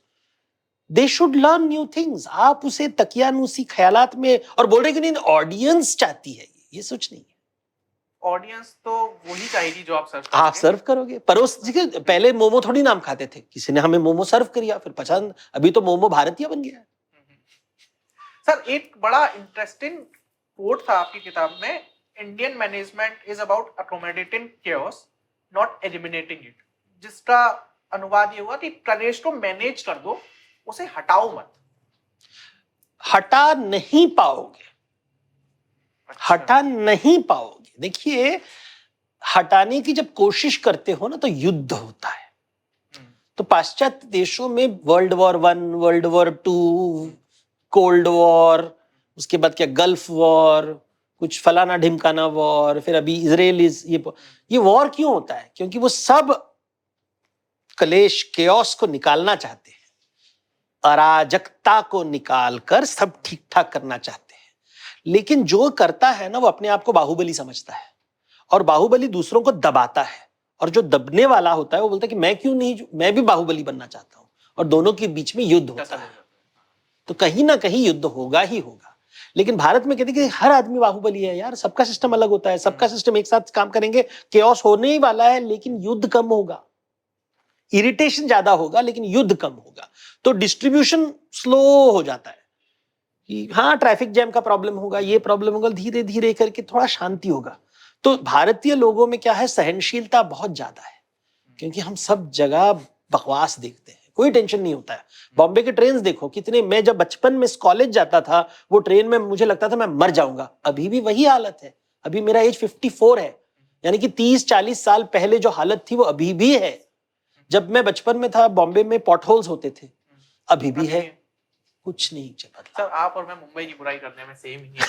They should learn new things. आप उसे तकियानुसी ख्यालात में और बोल रहे कि नहीं ऑडियंस चाहती है, ये सोच नहीं है। ऑडियंस तो वही चाहेगी जो आप सर्व करोगे। परोस पहले मोमो थोड़ी नाम खाते थे, किसी ने हमें मोमो सर्व किया फिर पसंद, अभी तो मोमो भारतीय बन गया है। सर एक बड़ा इंटरेस्टिंग कोट था आपकी किताब में, Indian management is about accommodating chaos not eliminating it, जिसका अनुवाद ये हुआ कि प्रदेश को मैनेज कर दो, उसे हटाओ मत। हटा नहीं पाओगे, हटा नहीं पाओगे। देखिए हटाने की जब कोशिश करते हो ना तो युद्ध होता है। तो पाश्चात्य देशों में world war 1, world war 2, cold war, उसके बाद क्या गल्फ वॉर, कुछ फलाना ढिमकाना वॉर, फिर अभी इजराइल ये वॉर क्यों होता है? क्योंकि वो सब कलेश केओस को निकालना चाहते हैं, अराजकता को निकालकर सब ठीक ठाक करना चाहते हैं। लेकिन जो करता है ना वो अपने आप को बाहुबली समझता है, और बाहुबली दूसरों को दबाता है, और जो दबने वाला होता है वो बोलता है कि मैं क्यों नहीं, मैं भी बाहुबली बनना चाहता हूं, और दोनों के बीच में युद्ध होता है। तो कहीं ना कहीं युद्ध होगा ही होगा। लेकिन भारत में कहते हैं कि हर आदमी बाहुबली है। यार सबका सिस्टम अलग होता है, सबका सिस्टम एक साथ काम करेंगे, केओस होने ही वाला है, लेकिन युद्ध कम होगा, इरिटेशन ज्यादा होगा लेकिन युद्ध कम होगा। तो डिस्ट्रीब्यूशन स्लो हो जाता है कि हाँ ट्रैफिक जैम का प्रॉब्लम होगा, ये प्रॉब्लम होगा, धीरे धीरे करके थोड़ा शांति होगा। तो भारतीय लोगों में क्या है, सहनशीलता बहुत ज्यादा है, क्योंकि हम सब जगह बकवास देखते हैं, कोई टेंशन नहीं होता है। बॉम्बे के ट्रेन देखो कितने, मैं जब बचपन में कॉलेज जाता था वो ट्रेन में मुझे लगता था मैं मर जाऊंगा, अभी भी वही हालत है। अभी मेरा एज 54 है, यानी कि 30-40 साल पहले जो हालत थी वो अभी भी है। जब मैं बचपन में था बॉम्बे में पॉट होल्स होते थे, अभी भी है, कुछ नहीं चला। सर आप और मैं मुंबई की बुराई करने में सेम ही है।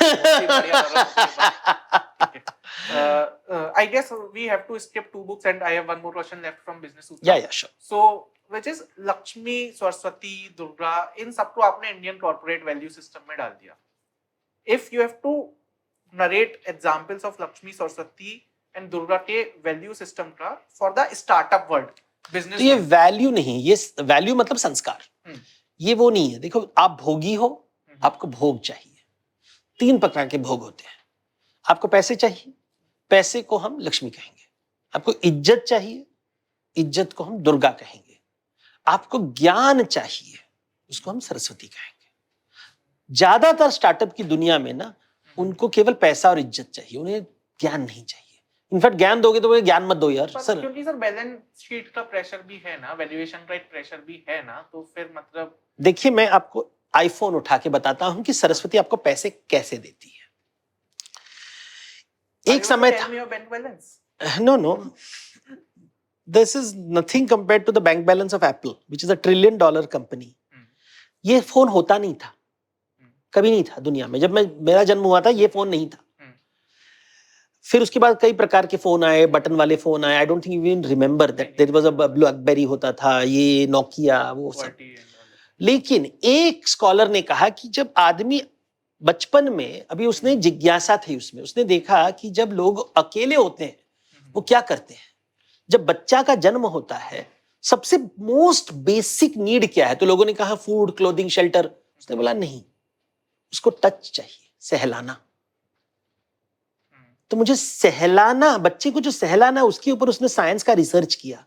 I guess we have to skip 2 books and I have one more question left from Business Sutra. Yeah, sure. So which is Lakshmi, Saraswati, Durga, इन सबको आपने इंडियन कॉर्पोरेट वैल्यू सिस्टम में डाल दिया। If you have to narrate examples of Lakshmi, Saraswati and Durga के value system का for the startup world, business। तो ये value नहीं, ये वैल्यू मतलब संस्कार, ये वो नहीं है। देखो आप भोगी हो, आपको भोग चाहिए, 3 प्रकार के भोग होते हैं। आपको पैसे चाहिए, पैसे को हम लक्ष्मी कहेंगे। आपको इज्जत चाहिए, इज्जत को हम दुर्गा कहेंगे। आपको ज्ञान चाहिए, उसको हम सरस्वती कहेंगे। ज्यादातर स्टार्टअप की दुनिया में ना उनको केवल पैसा और इज्जत चाहिए, उन्हें ज्ञान नहीं चाहिए। इनफैक्ट ज्ञान दोगे तो वो ज्ञान मत दो यार सर, क्योंकि सर बैलेंस शीट का प्रेशर भी है ना, वैल्यूएशन का प्रेशर भी है ना, तो फिर मतलब देखिए मैं आपको आईफोन उठा के बताता हूं कि सरस्वती आपको पैसे कैसे देती है। एक समय था, no this is nothing compared to the bank balance of Apple which is $1 trillion company. ये फोन होता नहीं था, कभी नहीं था दुनिया में। जब मेरा जन्म हुआ था ये फोन नहीं था। फिर उसके बाद कई प्रकार के फोन आए, बटन वाले फोन आए। I don't think you even remember that there was a BlackBerry होता था, ये नोकिया, वो सब। लेकिन एक स्कॉलर ने कहा कि जब आदमी बचपन में अभी उसने जिज्ञासा थी उसमें, उसने देखा कि जब लोग अकेले होते हैं वो क्या करते हैं। जब बच्चा का जन्म होता है सबसे मोस्ट बेसिक नीड क्या है, तो लोगों ने कहा फूड, क्लोथिंग, शेल्टर। उसने बोला नहीं, उसको टच चाहिए, सहलाना। तो मुझे सहलाना, बच्चे को जो सहलाना, उसके ऊपर उसने साइंस का रिसर्च किया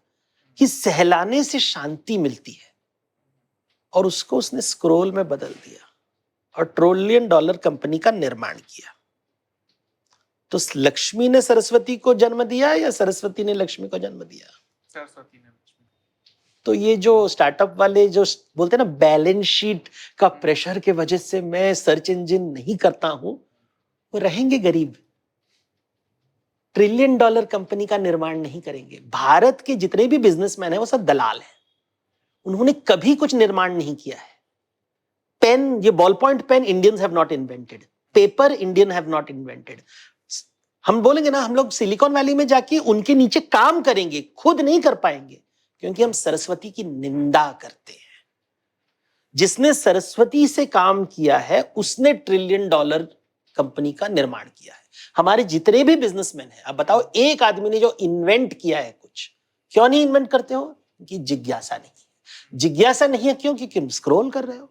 कि सहलाने से शांति मिलती है, और उसको उसने स्क्रोल में बदल दिया और $1 ट्रिलियन कंपनी का निर्माण किया। तो लक्ष्मी ने सरस्वती को जन्म दिया या सरस्वती ने लक्ष्मी को जन्म दिया? सरस्वती ने। तो ये जो स्टार्टअप वाले जो बोलते हैं ना बैलेंस शीट का प्रेशर के वजह से मैं सर्च इंजन नहीं करता हूं, वो रहेंगे गरीब, $1 ट्रिलियन कंपनी का निर्माण नहीं करेंगे। भारत के जितने भी बिजनेसमैन हैं वो सब दलाल हैं, उन्होंने कभी कुछ निर्माण नहीं किया है। पेन, ये ball point pen Indians have not invented, paper Indian have not invented. हम बोलेंगे ना हम लोग सिलिकॉन वैली में जाके उनके नीचे काम करेंगे, खुद नहीं कर पाएंगे, क्योंकि हम सरस्वती की निंदा करते हैं। जिसने सरस्वती से काम किया है उसने $1 ट्रिलियन कंपनी का निर्माण किया है। हमारे जितने भी बिजनेसमैन हैं, अब बताओ एक आदमी ने जो इन्वेंट किया है कुछ, क्यों नहीं इन्वेंट करते हो? कि जिज्ञासा नहीं है। जिज्ञासा नहीं है क्यों? क्योंकि तुम स्क्रॉल कर रहे हो,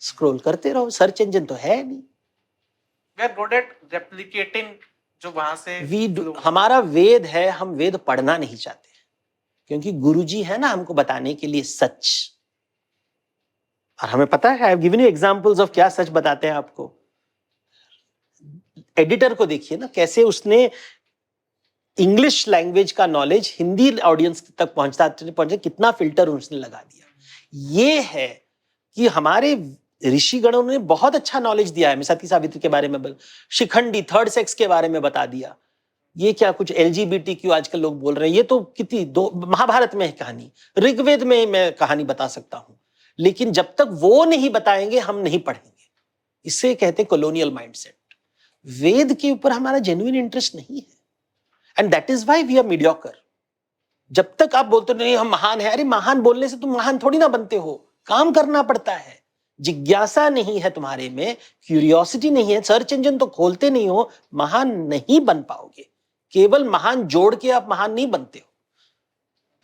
स्क्रॉल करते रहो, सर्च इंजन तो है नहीं। We are good at replicating जो वहां से हमारा वेद है, हम वेद पढ़ना नहीं चाहते, क्योंकि गुरुजी है ना हमको बताने के लिए सच, और हमें पता है। I have given you examples of क्या सच बताते हैं आपको। एडिटर को देखिए ना कैसे उसने इंग्लिश लैंग्वेज का नॉलेज हिंदी ऑडियंस तक पहुंचे, कितना फिल्टर उसने लगा दिया। ये है कि हमारे ऋषिगणों ने बहुत अच्छा नॉलेज दिया है। सती सावित्री के बारे में, शिखंडी थर्ड सेक्स के बारे में बता दिया। ये क्या कुछ LGBTQ आजकल लोग बोल रहे हैं, ये तो कितनी दो महाभारत में है कहानी, ऋग्वेद में मैं कहानी बता सकता हूं, लेकिन जब तक वो नहीं बताएंगे हम नहीं पढ़ेंगे। इसे कहते हैं कॉलोनियल माइंडसेट। वेद के ऊपर हमारा जेन्युइन इंटरेस्ट नहीं है, and that is why we are mediocre. जब तक आप बोलते नहीं हम महान है, अरे महान बोलने से तुम महान थोड़ी ना बनते हो, काम करना पड़ता है। जिज्ञासा नहीं है तुम्हारे में, क्यूरियोसिटी नहीं है, सर्च इंजन तो खोलते नहीं हो, महान नहीं बन पाओगे। केवल महान जोड़ के आप महान नहीं बनते हो,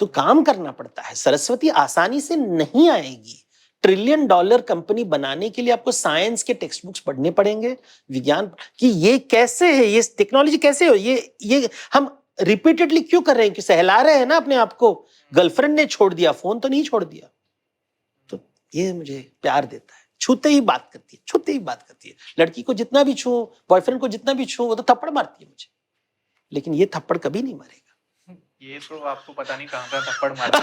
तो काम करना पड़ता है। सरस्वती आसानी से नहीं आएगी। $1 ट्रिलियन कंपनी बनाने के लिए आपको साइंस के टेक्स्ट बुक्स पढ़ने पड़ेंगे, विज्ञान कि ये कैसे है, ये टेक्नोलॉजी कैसे हो, ये हम रिपीटेडली क्यों कर रहे हैं कि सहला रहे हैं ना अपने आप को। गर्लफ्रेंड ने छोड़ दिया, फोन तो नहीं छोड़ दिया। तो ये मुझे प्यार देता है, छूते ही बात करती है, छूते ही बात करती है। लड़की को जितना भी छू, बॉयफ्रेंड को जितना भी छू, वो तो थप्पड़ मारती है मुझे, लेकिन ये थप्पड़ कभी नहीं मारेगा। ये तो आपको पता नहीं कहां का थप्पड़ मारा।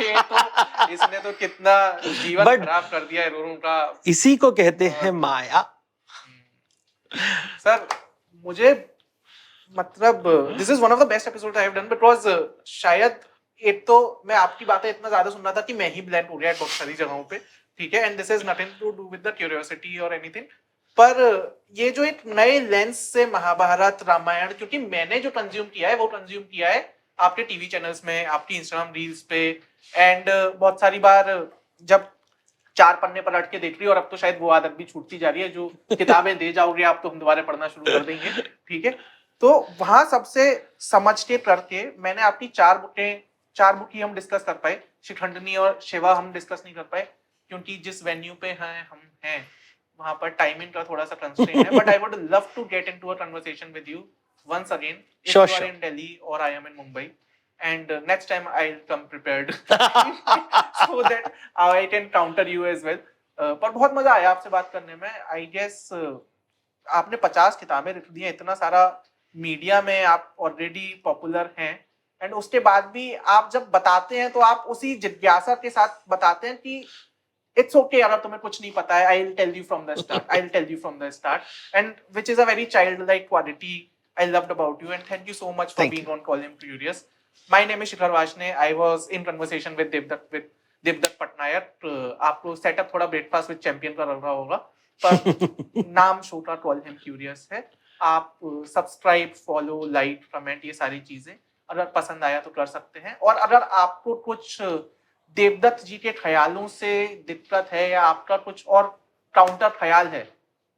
ये तो इसने तो कितना जीवन खराब कर दिया है रोरों का। इसी को कहते हैं माया। सर मुझे मतलब this is one of the best episode I have done, because शायद एक तो मैं आपकी बातें इतना ज्यादा सुन रहा था कि मैं ही ब्लैंक हो गया बहुत सारी जगहों पे, ठीक है, and this is nothing to do with the curiosity और एनीथिंग, पर ये जो एक नए लेंस से महाभारत रामायण, क्योंकि मैंने जो कंज्यूम किया है वो कंज्यूम किया है आपके टीवी चैनल्स में, आपकी इंस्टाग्राम रील्स पे, एंड बहुत सारी बार जब 4 पन्ने पलट के देख रही, और अब तो शायद वो आदत भी छूटती जा रही है, जो किताबें दे जाओगे आप तो हम दोबारा पढ़ना शुरू कर देंगे, ठीक है। तो वहां सबसे समझ के करके मैंने आपकी 4 बुक ही हम डिस्कस कर पाए, शिखंडनी और शिवा हम डिस्कस नहीं कर पाए, क्योंकि जिस वेन्यू पे हैं हम हैं वहां पर टाइमिंग का थोड़ा सा कंस्ट्रेंट है, but I would love to get into a conversation with you once again if you are in Delhi or I am in Mumbai, and next time I'll come prepared so that I can counter you as well. पर बहुत मजा आया आपसे बात करने में। I guess आपने 50 किताबें लिख दी हैं, इतना सारा मीडिया में आप ऑलरेडी पॉपुलर हैं, एंड उसके बाद भी आप जब बताते हैं तो आप उसी जिज्ञासा के साथ बताते हैं कि it's okay अगर तुम्हें कुछ नहीं पता है, I'll tell you from the start, and which is a very childlike quality I loved about you, and thank you so much for being on Call Him Curious. My name is Shikhar Vashne. I was in conversation with Devdutt Patnaik. आपको setup थोड़ा breakfast with champion का लग रहा होगा, पर नाम show का Call Him Curious है। आप सब्सक्राइब, फॉलो, लाइक, कमेंट, ये सारी चीजें अगर पसंद आया तो कर सकते हैं, और अगर आपको कुछ देवदत्त जी के ख्यालों से दिक्कत है या आपका कुछ और काउंटर ख्याल है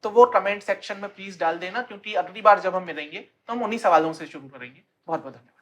तो वो कमेंट सेक्शन में प्लीज डाल देना, क्योंकि अगली बार जब हम मिलेंगे तो हम उन्हीं सवालों से शुरू करेंगे। बहुत बहुत धन्यवाद।